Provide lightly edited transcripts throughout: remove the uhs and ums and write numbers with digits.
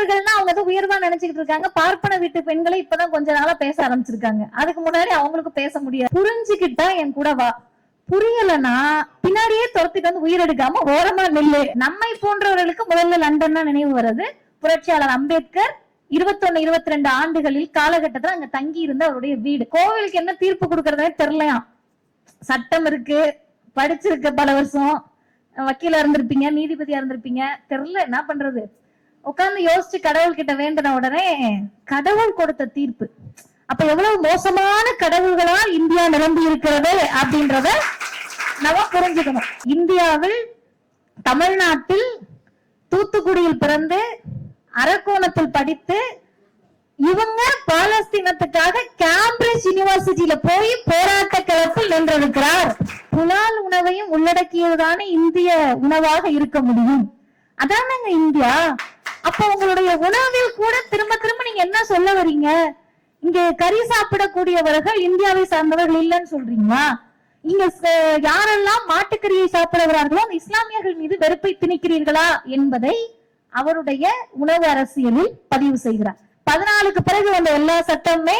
பறையர்கள்னா அவங்க தான் உயர்வா நினைச்சுக்கிட்டு இருக்காங்க. பார்ப்பன வீட்டு பெண்களை இப்பதான் கொஞ்ச நாளா பேச ஆரம்பிச்சிருக்காங்க. அதுக்கு முன்னாடி அவங்களுக்கு பேச முடியாது. புரிஞ்சுக்கிட்டா என் கூட வா, புரியலன்னா பின்னாடியே துரத்திட்டு வந்து உயிரெடுக்காம ஓரமா நில்லு. நம்மை போன்றவர்களுக்கு முதல்ல லண்டன் தான் நினைவு வருது. புரட்சியாளர் அம்பேத்கர் 21, 22 ஆண்டுகளில் காலகட்டத்தில் அங்க தங்கி இருந்த அவருடைய வீடு. கோவிலுக்கு என்ன தீர்ப்பு கொடுக்கறதே தெரியலையா. சட்டம் இருக்கு, படிச்சிருக்க, பல வருஷம் வக்கீலா இருந்திருப்பீங்க, நீதிபதியா இருந்திருப்பீங்க, தெரியல என்ன பண்றது. உட்கார்ந்து யோசிச்சு கடவுள் கிட்ட வேண்டின உடனே கடவுள் கொடுத்த தீர்ப்பு. அப்ப எவ்வளவு மோசமான கடவுள்களால் இந்தியா நிரம்பி இருக்கிறது அப்படின்றத நம்ம புரிஞ்சுக்கணும். இந்தியாவில், தமிழ்நாட்டில், தூத்துக்குடியில் பிறந்து அரக்கோணத்தில் படித்து இவங்க பாலஸ்தீனத்துக்காக கேம்பிரிட்ஜ் யூனிவர்சிட்டியில போய் போராட்ட களத்தில் நின்றிருக்கிறார். புலால் உணவையும் உள்ளடக்கியதுதானே இந்திய உணவாக இருக்க முடியும். அதானங்க இந்தியா. அப்ப உங்களுடைய உணவில் கூட திரும்ப திரும்ப நீங்க என்ன சொல்ல வரீங்க? இங்க கறி சாப்பிடக்கூடியவர்கள் இந்தியாவை சார்ந்தவர்கள் இல்லைன்னு சொல்றீங்களா? இங்க யாரெல்லாம் மாட்டுக்கறியை சாப்பிடுகிறார்களோ அந்த இஸ்லாமியர்கள் மீது வெறுப்பை திணிக்கிறீர்களா என்பதை அவருடைய உணவு அரசியலில் பதிவு செய்கிறார். 14க்கு பிறகு வந்த எல்லா சட்டமுமே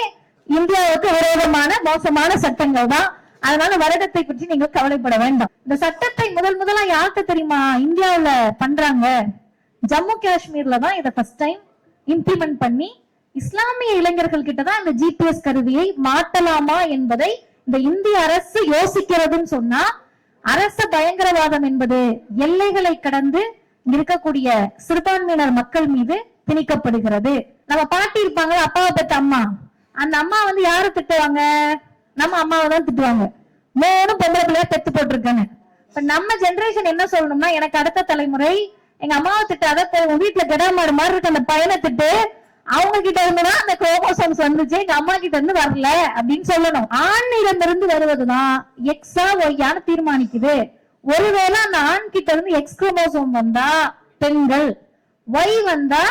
இந்தியாவுக்கு விரோதமான மோசமான சட்டங்கள் தான். அதனால வருடத்தை பற்றி நீங்க கவலைப்பட வேண்டாம். இந்த சட்டத்தை முதலா யாருக்கு தெரியுமா இந்தியாவுல பண்றாங்க? ஜம்மு காஷ்மீர்ல தான் இதை ஃபர்ஸ்ட் டைம் இம்ப்ளிமெண்ட் பண்ணி இஸ்லாமிய இளைஞர்கள் கிட்டதான் இந்த ஜிபிஎஸ் கருவியை மாட்டலாமா என்பதை இந்த இந்திய அரசு யோசிக்கிறதுன்னு சொன்னா, அரச பயங்கரவாதம் என்பது எல்லைகளை கடந்து இருக்கக்கூடிய சிறுபான்மையினர் மக்கள் மீது திணிக்கப்படுகிறது. நம்ம பாட்டி இருப்பாங்க, அப்பாவை பெற்ற அம்மா, அந்த அம்மா வந்து யாரு திட்டுவாங்க? நம்ம அம்மாவை தான் திட்டுவாங்க. 3 பொம்பளை பிள்ளையா பெத்து போட்டிருக்காங்க. இப்ப நம்ம ஜெனரேஷன் என்ன சொல்லணும்னா, எனக்கு அடுத்த தலைமுறை எங்க அம்மாவை திட்டாத, உங்க வீட்டுல கெடாமாடு மாதிரி இருக்க அந்த பையனை திட்டு, அவங்க கிட்ட இருந்துதான் அந்த குரோமோசோம்ஸ் வந்துச்சு, எங்க அம்மா கிட்ட இருந்து வரல அப்படின்னு சொல்லணும். ஆணிடமிருந்து வருவதுதான் எக்ஸா ஒய்யான்னு தீர்மானிக்குது. ஒருவேளை அந்த ஆண் கிட்ட இருந்து எக்ஸ் குரோமோசோம் வந்தா பெண்கள், ஒய் வந்தா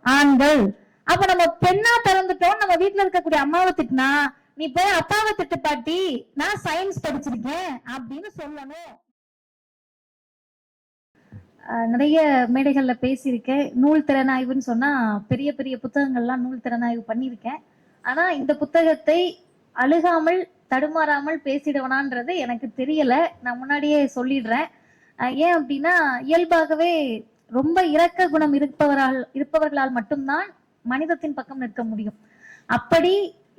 ஆண்கள். அப்ப நம்ம பெண்ணா பிறந்துட்டோம், நம்ம வீட்டுல இருக்கக்கூடிய அம்மாவை திட்டினா நீ போய் அப்பாவை திட்டு பாட்டி, நான் சயின்ஸ் படிச்சிருக்கேன் அப்படின்னு சொல்லணும். நிறைய மேடைகள்ல பேசியிருக்கேன். நூல் திறனாய்வுன்னு சொன்னா பெரிய பெரிய புத்தகங்கள்லாம் நூல் திறனாய்வு பண்ணியிருக்கேன். ஆனா இந்த புத்தகத்தை அழுகாமல் தடுமாறாமல் பேசிடுவனான்றது எனக்கு தெரியல. நான் முன்னாடியே சொல்லிடுறேன். ஏன் அப்படின்னா, இயல்பாகவே ரொம்ப இரக்க குணம் இருப்பவர்களால் மட்டும்தான் மனிதத்தின் பக்கம் நிற்க முடியும். அப்படி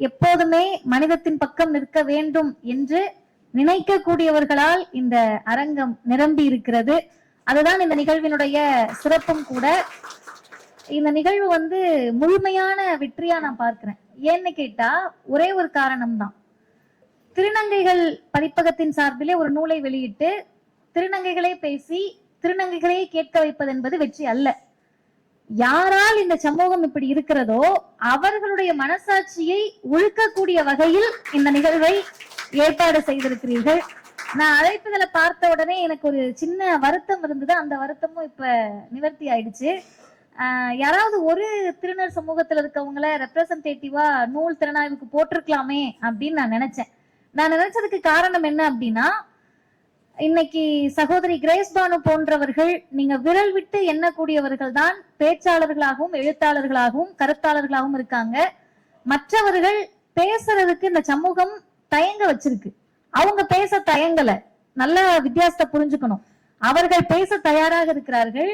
எப்போதுமே மனிதத்தின் பக்கம் நிற்க வேண்டும் என்று நினைக்கக்கூடியவர்களால் இந்த அரங்கம் நிரம்பி இருக்கிறது. அதுதான் இந்த நிகழ்வினுடைய சிறப்பும் கூட. இந்த நிகழ்வு வந்து முழுமையான வெற்றியா நான் பார்க்கிறேன். ஏன்னு கேட்டா ஒரே ஒரு காரணம் தான். திருநங்கைகள் பதிப்பகத்தின் சார்பிலே ஒரு நூலை வெளியிட்டு திருநங்கைகளே பேசி திருநங்கைகளே கேட்க வைப்பது என்பது வெற்றி அல்ல. யாரால் இந்த சமூகம் இப்படி இருக்கிறதோ அவர்களுடைய மனசாட்சியை உழுக்கக்கூடிய வகையில் இந்த நிகழ்வை ஏற்பாடு செய்திருக்கிறீர்கள். நான் அழைப்புகளை பார்த்த உடனே எனக்கு ஒரு சின்ன வருத்தம் இருந்தது. அந்த வருத்தமும் இப்ப நிவர்த்தி ஆயிடுச்சு. யாராவது ஒரு திருநர் சமூகத்துல இருக்கவங்கள ரெப்ரசன்டேட்டிவா நூல் திறனாய்வுக்கு போட்டிருக்கலாமே அப்படின்னு நான் நினைச்சேன். நான் நினைச்சதுக்கு காரணம் என்ன அப்படின்னா, இன்னைக்கு சகோதரி கிரேஸ் பானு போன்றவர்கள் நீங்க விரல் விட்டு எண்ணக்கூடியவர்கள் தான் பேச்சாளர்களாகவும் எழுத்தாளர்களாகவும் கருத்தாளர்களாகவும் இருக்காங்க. மற்றவர்கள் பேசுறதுக்கு இந்த சமூகம் தயங்க வச்சிருக்கு. அவங்க பேச தயங்கல. நல்ல வித்தியாசத்தை புரிஞ்சுக்கணும். அவர்கள் பேச தயாராக இருக்கிறார்கள்.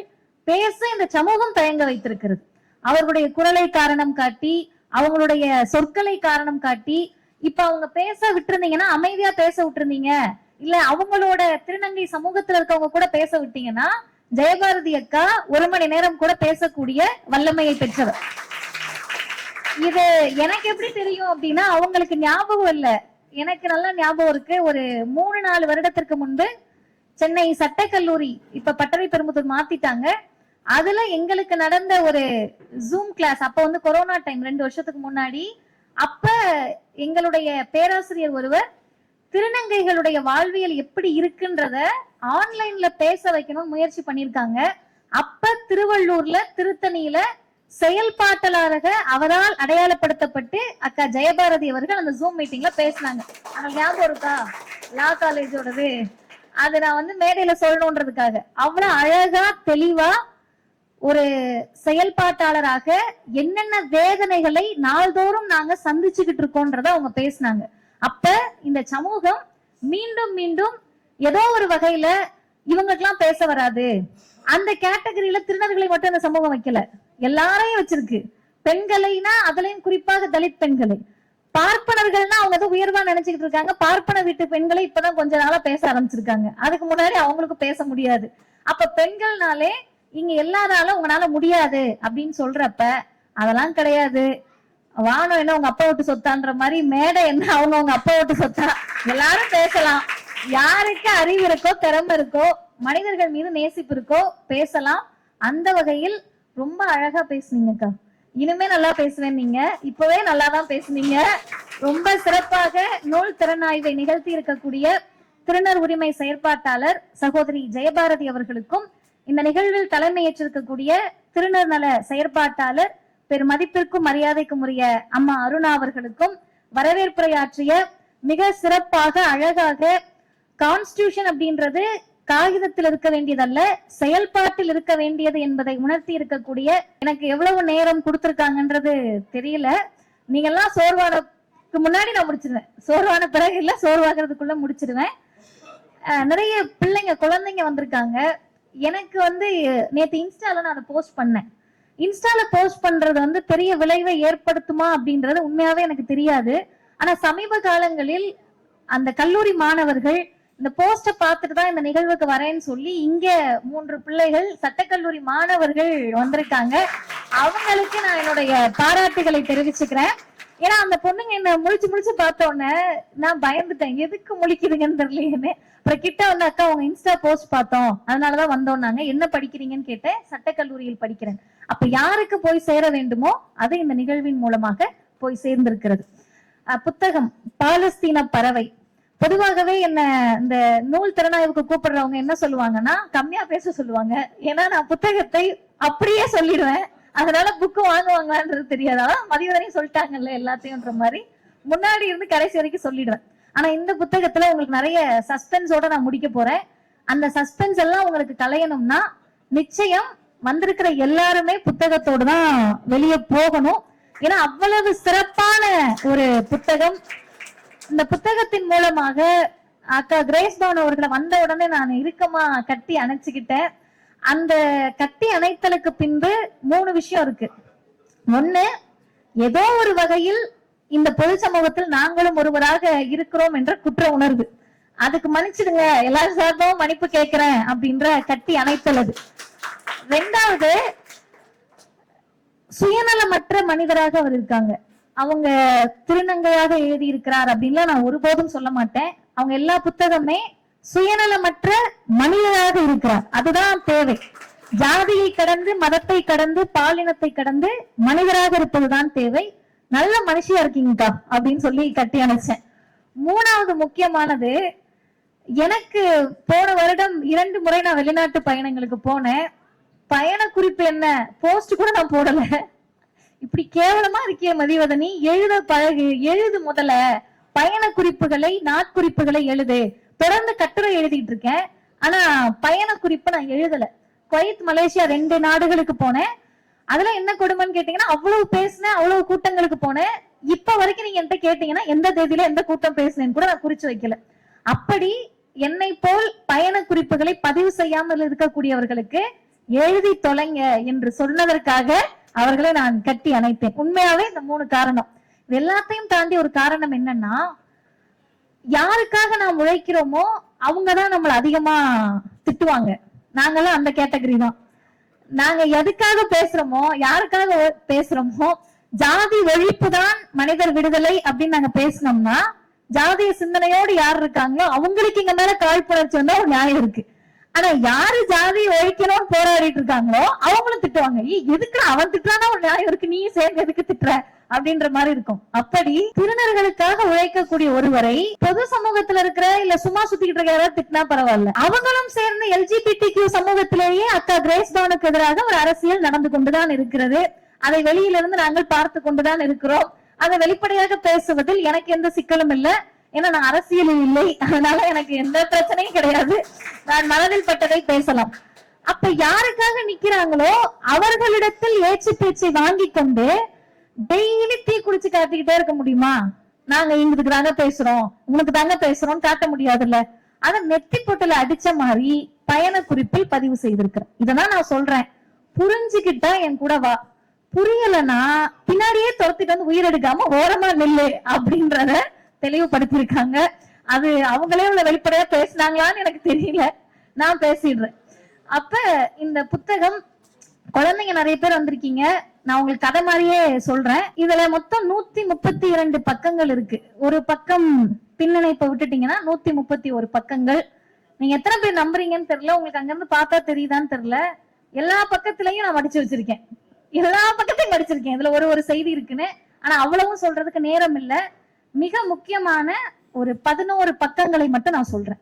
பேச இந்த சமூகம் தயங்க வைத்திருக்கிறது. அவர்களுடைய குரலை காரணம் காட்டி, அவங்களுடைய சொற்களை காரணம் காட்டி, இப்ப அவங்க பேச விட்டுருந்தீங்கன்னா, அமைதியா பேச விட்டுருந்தீங்க, இல்ல அவங்களோட திருநங்கை சமூகத்துல இருக்கவங்க கூட பேச விட்டீங்கன்னா, ஜெயபாரதி அக்கா 1 மணி நேரம் கூட பேசக்கூடிய வல்லமையை பெற்றவர். இது எனக்கு எப்படி தெரியும் அப்படின்னா, அவங்களுக்கு ஞாபகம் இல்ல, எனக்கு நல்ல ஞாபகம் இருக்கு. ஒரு 3-4 வருடத்திற்கு முன்பு சென்னை சட்டக்கல்லூரி, இப்ப பட்டறை பெரும்புதூர் மாத்திட்டாங்க, அதுல எங்களுக்கு நடந்த ஒரு ஜூம் கிளாஸ். அப்ப வந்து கொரோனா டைம், 2 வருஷத்துக்கு முன்னாடி. அப்ப எங்களுடைய பேராசிரியர் ஒருவர் திருநங்கைகளுடைய வாழ்வியல் எப்படி இருக்குன்றத ஆன்லைன்ல பேச வைக்கணும்னு முயற்சி பண்ணிருக்காங்க. அப்ப திருவள்ளூர்ல திருத்தணியில செயல்பாட்டாளராக அவரால் அடையாளப்படுத்தப்பட்டு அக்கா ஜெயபாரதி அவர்கள் அந்த ஜூம் மீட்டிங்ல பேசினாங்க. உங்களுக்கு ஞாபகம் இருக்கா? லா காலேஜோடது. அது நான் வந்து மேடையில சொல்லணும்ன்றதுக்காக அவ்வளவு அழகா தெளிவா ஒரு செயல்பாட்டாளராக என்னென்ன வேதனைகளை நாள்தோறும் நாங்க சந்திச்சுக்கிட்டு இருக்கோன்றத அவங்க பேசினாங்க. அப்ப இந்த சமூகம் மீண்டும் மீண்டும் ஏதோ ஒரு வகையில இவங்களுக்கெல்லாம் பேச வராது, அந்த கேட்டகரியில திருநர்களை மட்டும் அந்த சமூகம் வைக்கல, எல்லாரையும் வச்சிருக்கு. பெண்களைனா அதுலயும் குறிப்பாக தலித் பெண்களை, பார்ப்பனர்கள்னா அவங்க தான் உயர்வா நினைச்சுக்கிட்டு இருக்காங்க. பார்ப்பன வீட்டு பெண்களை இப்பதான் கொஞ்ச நாளா பேச ஆரம்பிச்சிருக்காங்க, அதுக்கு முன்னாடி அவங்களுக்கு பேச முடியாது. அப்ப பெண்கள்னாலே இங்க எல்லாராலும் உங்களால முடியாது அப்படின்னு சொல்றப்ப அதெல்லாம் கிடையாது, வானம் என்ன உங்க அப்பா விட்டு சொத்தான்ற மாதிரி மேடை என்ன அவங்க அப்பா விட்டு சொத்தா, எல்லாரும் பேசலாம். யாருக்கு அறிவு இருக்கோ திறமை இருக்கோ மனிதர்கள் மீது நேசிப்பு இருக்கோ பேசலாம். அந்த வகையில் ரொம்ப அழகா பேசுனீங்கக்கா. இனிமே நல்லா பேசுவேன், நீங்க இப்பவே நல்லா தான் பேசுனீங்க. ரொம்ப சிறப்பாக நூல் திறனாய்வை நிகழ்த்தி இருக்கக்கூடிய திருநர் உரிமை செயற்பாட்டாளர் சகோதரி ஜெயபாரதி அவர்களுக்கும், இந்த நிகழ்வில் தலைமையேற்றிருக்கக்கூடிய திருநர் நல செயற்பாட்டாளர் பெருமதிப்பிற்கும் மரியாதைக்கும் உரிய அம்மா அருணா அவர்களுக்கும், வரவேற்புரையாற்றிய மிக சிறப்பாக அழகாக கான்ஸ்டிடியூஷன் அப்படின்றது காகிதத்தில் இருக்க வேண்டியதல்ல, செயல்பாட்டில் இருக்க வேண்டியது என்பதை உணர்த்தி இருக்கக்கூடிய, எனக்கு எவ்வளவு நேரம் கொடுத்திருக்காங்கன்றது தெரியல. நீங்க எல்லாம் சோர்வானதுக்கு முன்னாடி நான் முடிச்சிருவேன், சோர்வான பிறகு இல்ல, சோர்வாகிறதுக்குள்ள முடிச்சிருவேன். நிறைய பிள்ளைங்க குழந்தைங்க வந்திருக்காங்க. எனக்கு நேத்து இன்ஸ்டால நான் அதை போஸ்ட் பண்ணேன். இன்ஸ்டால போஸ்ட் பண்றது பெரிய விளைவை ஏற்படுத்துமா அப்படின்றது உண்மையாவே எனக்கு தெரியாது. ஆனா சமீப காலங்களில் அந்த கல்லூரி மாணவர்கள் இந்த போஸ்ட பார்த்துட்டு தான் இந்த நிகழ்வுக்கு வரேன்னு சொல்லி இங்க 3 பிள்ளைகள் சட்டக்கல்லூரி மாணவர்கள் வந்திருக்காங்க. அவங்களுக்கு நான் என்னுடைய பாராட்டுகளை தெரிவிச்சுக்கிறேன். ஏன்னா அந்த பொண்ணுங்க என்ன முழிச்சு பார்த்த உடனே நான் பயந்துட்டேன், எதுக்கு முழிக்குதுங்கன்னு தெரியலையேன்னு. அப்புறம் கிட்ட அக்கா உங்க இன்ஸ்டா போஸ்ட் பார்த்தோம், அதனாலதான் வந்தோம்னாங்க. என்ன படிக்கிறீங்கன்னு கேட்டேன், சட்டக்கல்லூரியில் படிக்கிறேன். அப்ப யாருக்கு போய் சேர வேண்டுமோ அது இந்த நிகழ்வின் மூலமாக போய் சேர்ந்திருக்கிறது. புத்தகம் பாலஸ்தீன பறவை. பொதுவாகவே என்ன இந்த நூல் திறனாய்வுக்கு கூப்பிடுறவங்க என்ன சொல்லுவாங்கன்னா கம்மியா பேச சொல்லுவாங்க. ஏன்னா நான் புத்தகத்தை அப்படியே சொல்லிடுவேன், அதனால புக்கு வாங்குவாங்களான்றது தெரியாது. அதான் மதிவதனையும் சொல்லிட்டாங்கல்ல எல்லாத்தையும்ன்ற மாதிரி முன்னாடி இருந்து கடைசி வரைக்கும் சொல்லிடுவேன். ஆனா இந்த புத்தகத்துல உங்களுக்கு நிறைய சஸ்பென்ஸோட நான் முடிக்க போறேன். அந்த சஸ்பென்ஸ் எல்லாம் உங்களுக்கு களையணும்னா நிச்சயம் வந்திருக்கிற எல்லாருமே புத்தகத்தோடு தான் வெளியே போகணும். ஏன்னா அவ்வளவு சிறப்பான ஒரு புத்தகம். இந்த புத்தகத்தின் மூலமாக அக்கா கிரேஸ் பவன் அவர்களை வந்த உடனே நான் இறுக்கமா கட்டி அணைச்சுக்கிட்டேன். அந்த கட்டி அணைத்தலுக்கு பின்பு 3 விஷயம் இருக்கு. ஒண்ணு, ஏதோ ஒரு வகையில் இந்த பொது சமூகத்தில் நாங்களும் ஒருவராக இருக்கிறோம் என்ற குற்ற உணர்வு. அதுக்கு மன்னிச்சிடுங்க, எல்லாரும் சார்பாகவும் மன்னிப்பு கேட்கிறேன் அப்படின்ற கட்டி அணைத்தல். அது 2வது, சுயநலமற்ற மனிதராக அவர் இருக்காங்க. அவங்க திருநங்கையாக எழுதி இருக்கிறார் அப்படின்லாம் நான் ஒருபோதும் சொல்ல மாட்டேன். அவங்க எல்லா புத்தகமே சுயநலமற்ற மனிதராக இருக்கிறார், அதுதான் தேவை. ஜாதியை கடந்து மதத்தை கடந்து பாலினத்தை கடந்து மனிதராக இருப்பதுதான் தேவை. நல்ல மனுஷியா இருக்கீங்கக்கா அப்படின்னு சொல்லி கட்டி அணைச்சேன். 3வது முக்கியமானது, எனக்கு போன வருடம் 2 முறை நான் வெளிநாட்டு பயணங்களுக்கு போனேன். பயண குறிப்பு என்ன போஸ்ட் கூட நான் போடல. இப்படி கேவலமா இருக்கிய மதிவதனி, எழுத பழகு, எழுது. முதல்ல பயண குறிப்புகளை நாட்குறிப்புகளை எழுது. தொடர்ந்து கட்டுரை எழுதிட்டு இருக்கேன், ஆனா பயண குறிப்பு நான் எழுதல. குவைத் மலேசியா 2 நாடுகளுக்கு போனேன். அதுல என்ன கொடுமைன்னு கேட்டீங்கன்னா அவ்வளவு பேசினேன், அவ்வளவு கூட்டங்களுக்கு போனேன். இப்ப வரைக்கும் நீங்க என்கிட்ட கேட்டீங்கன்னா எந்த தேதியில எந்த கூட்டம் பேசினேன்னு கூட நான் குறிச்சு வைக்கல. அப்படி என்னை போல் பயண குறிப்புகளை பதிவு செய்யாமல் இருக்கக்கூடியவர்களுக்கு எழுதி தொலைங்க என்று சொன்னதற்காக அவர்களை நான் கட்டி அணைத்தேன். உண்மையாவே இந்த 3 காரணம். இது எல்லாத்தையும் தாண்டி ஒரு காரணம் என்னன்னா, யாருக்காக நாம் உழைக்கிறோமோ அவங்கதான் நம்மளை அதிகமா திட்டுவாங்க. நாங்கெல்லாம் அந்த கேட்டகரி தான். நாங்க எதுக்காக பேசுறோமோ, யாருக்காக பேசுறோமோ, ஜாதி ஒழிப்பு தான் மனிதர் விடுதலை அப்படின்னு நாங்க பேசினோம்னா, ஜாதிய சிந்தனையோடு யார் இருக்காங்களோ அவங்களுக்கு இங்க மேல காழ்ப்புணர்ச்சி வந்தா ஒரு நியாயம் இருக்கு. ஆனா யாரு ஜாதியை ஒழிக்கணும்னு போராடிட்டு இருக்காங்களோ அவங்களும் திட்டுவாங்க. எதுக்கு அவன் திட்டுறானா ஒரு நியாயம் இருக்கு, நீ சேர்ந்து எதுக்கு திட்டுற அப்படின்ற மாதிரி இருக்கும். அப்படி திருநர்களுக்காக உழைக்கக்கூடிய ஒருவரை பொது சமூகத்துல இருக்கிற இல்ல சும்மா சுத்திக்கிட்டு இருக்க யாராவது திட்டினா பரவாயில்ல, அவங்களும் சேர்ந்து LGBTQ சமூகத்திலேயே அக்கா கிரேஸ் பவனுக்கு எதிராக ஒரு அரசியல் நடந்து கொண்டுதான் இருக்கிறது. அதை வெளியிலிருந்து நாங்கள் பார்த்து கொண்டுதான் இருக்கிறோம். அதை வெளிப்படையாக பேசுவதில் எனக்கு எந்த சிக்கலும் இல்லை. ஏன்னா நான் அரசியலில் இல்லை, அதனால எனக்கு எந்த பிரச்சனையும் கிடையாது. நான் மனதில் பட்டதை பேசலாம். அப்ப யாருக்காக நிக்கிறாங்களோ அவர்களிடத்தில் ஏச்சு பேச்சை வாங்கி கொண்டு டெய்லி தீ குளிச்சு காட்டிக்கிட்டே இருக்க முடியுமா? நாங்க இங்களுக்கு தாங்க பேசுறோம், உங்களுக்கு தாங்க பேசுறோம் காட்ட முடியாதுல்ல. அத நெத்தி பொட்டுல அடிச்ச மாதிரி பயண குறிப்பில் பதிவு செய்திருக்கிறேன். இததான் நான் சொல்றேன், புரிஞ்சுக்கிட்டா என் கூட வா, புரியலன்னா பின்னாடியே துரத்திட்டு வந்து உயிரெடுக்காம ஓரமா நெல்லு அப்படின்றத தெளிவுபடுத்திருக்காங்க. அது அவங்களே உள்ள வெளிப்படையா பேசினாங்களான்னு எனக்கு தெரியல, நான் பேசிடுறேன். அப்ப இந்த புத்தகம், குழந்தைங்க நிறைய பேர் வந்திருக்கீங்க, நான் உங்களுக்கு கதை மாதிரியே சொல்றேன். இதுல மொத்தம் 132 பக்கங்கள் இருக்கு. ஒரு பக்கம் பின்னணைப்பை விட்டுட்டீங்கன்னா 131 பக்கங்கள். நீங்க எத்தனை பேர் நம்புறீங்கன்னு தெரியல, உங்களுக்கு அங்க இருந்து பார்த்தா தெரியுதான்னு தெரியல. எல்லா பக்கத்திலையும் நான் மடிச்சு வச்சிருக்கேன், எல்லா பக்கத்தையும் படிச்சிருக்கேன். இதுல ஒரு செய்தி இருக்குன்னு, ஆனா அவ்வளவும் சொல்றதுக்கு நேரம் இல்ல. மிக முக்கியமான ஒரு 11 பக்கங்களை மட்டும் நான் சொல்றேன்.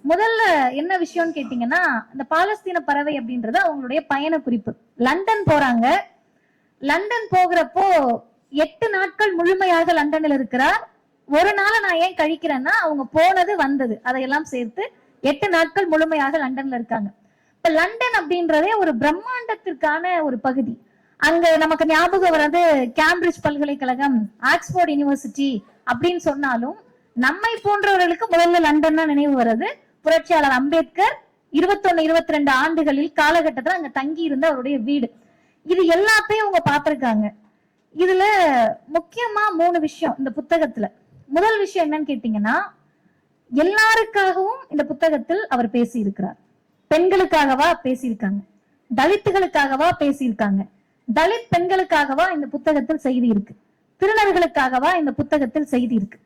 முதல்ல என்ன விஷயம்னு கேட்டீங்கன்னா, இந்த பாலஸ்தீன பறவை அப்படின்றது அவங்களுடைய பயண குறிப்பு. லண்டன் போறாங்க. லண்டன் போகிறப்போ 8 நாட்கள் முழுமையாக லண்டன்ல இருக்கிறார். ஒரு நாளை நான் ஏன் கழிக்கிறேன்னா, அவங்க போனது வந்தது அதையெல்லாம் சேர்த்து 8 நாட்கள் முழுமையாக லண்டன்ல இருக்காங்க. இப்ப லண்டன் அப்படின்றதே ஒரு பிரம்மாண்டத்திற்கான ஒரு பகுதி. அங்க நமக்கு ஞாபகம் வர்றது கேம்பிரிட்ஜ் பல்கலைக்கழகம், ஆக்ஸ்போர்ட் யூனிவர்சிட்டி அப்படின்னு சொன்னாலும் நம்மை போன்றவர்களுக்கு முதல்ல லண்டன் தான் நினைவு வர்றது. புரட்சியாளர் அம்பேத்கர் 21-22 ஆண்டுகளில் காலகட்டத்தில் அங்க தங்கி இருந்த அவருடைய வீடு. இது எல்லாத்தையும் அவங்க பார்த்திருக்காங்க. இதுல முக்கியமா 3 விஷயம் இந்த புத்தகத்துல. முதல் விஷயம் என்னன்னு கேட்டீங்கன்னா, எல்லாருக்காகவும் இந்த புத்தகத்தில் அவர் பேசி இருக்கிறார். பெண்களுக்காகவா பேசியிருக்காங்க, தலித்துகளுக்காகவா பேசியிருக்காங்க, தலித் பெண்களுக்காகவா இந்த புத்தகத்தில் செய்தி இருக்கு, திருநர்களுக்காகவா இந்த புத்தகத்தில் செய்தி இருக்கு,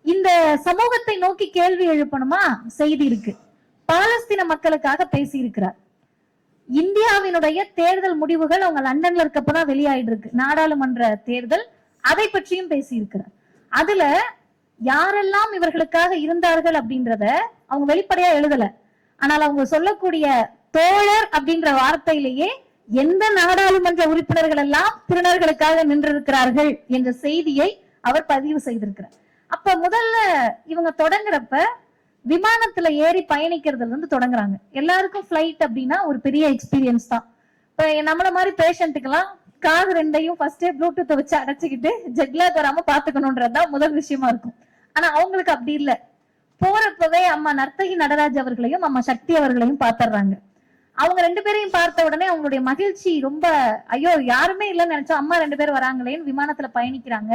இந்த சமூகத்தை நோக்கி கேள்வி எழுப்பணுமா செய்தி இருக்கு, பாலஸ்தீன மக்களுக்காக பேசி இருக்கிறார். இந்தியாவினுடைய தேர்தல் முடிவுகள் அவங்க லண்டன்ல இருக்கப்பதான் வெளியாயிட்டு இருக்கு, நாடாளுமன்ற தேர்தல், அதை பற்றியும் பேசி இருக்கிறார். அதுல யாரெல்லாம் இவர்களுக்காக இருந்தார்கள் அப்படின்றத அவங்க வெளிப்படையா எழுதல. ஆனால் அவங்க சொல்லக்கூடிய தோழர் அப்படின்ற வார்த்தையிலேயே எந்த நாடாளுமன்ற உறுப்பினர்கள் எல்லாம் திருநர்களுக்காக நின்றிருக்கிறார்கள் என்ற செய்தியை அவர் பதிவு செய்திருக்கிறார். அப்ப முதல்ல இவங்க தொடங்குறப்ப விமானத்துல ஏறி பயணிக்கிறதுல இருந்து தொடங்குறாங்க. எல்லாருக்கும் பிளைட் அப்படின்னா ஒரு பெரிய எக்ஸ்பீரியன்ஸ் தான். இப்ப நம்மள மாதிரி பேஷண்ட்டுக்கெல்லாம் காது ரெண்டையும் ஃபர்ஸ்டே ப்ளூடூத்தை வச்சு அடைச்சுக்கிட்டு ஜெட்லாக் வராம பாத்துக்கணும்ன்றதுதான் முதல் விஷயமா இருக்கும். ஆனா அவங்களுக்கு அப்படி இல்ல. போறப்பவே அம்மா நர்த்தகி நடராஜ் அவர்களையும் அம்மா சக்தி அவர்களையும் பாத்துறாங்க. அவங்க 2 பேரையும் பார்த்த உடனே அவங்களுடைய மகிழ்ச்சி ரொம்ப, ஐயோ யாருமே இல்லைன்னு நினைச்சோம், அம்மா 2 பேர் வராங்களேன்னு விமானத்துல பயணிக்கிறாங்க.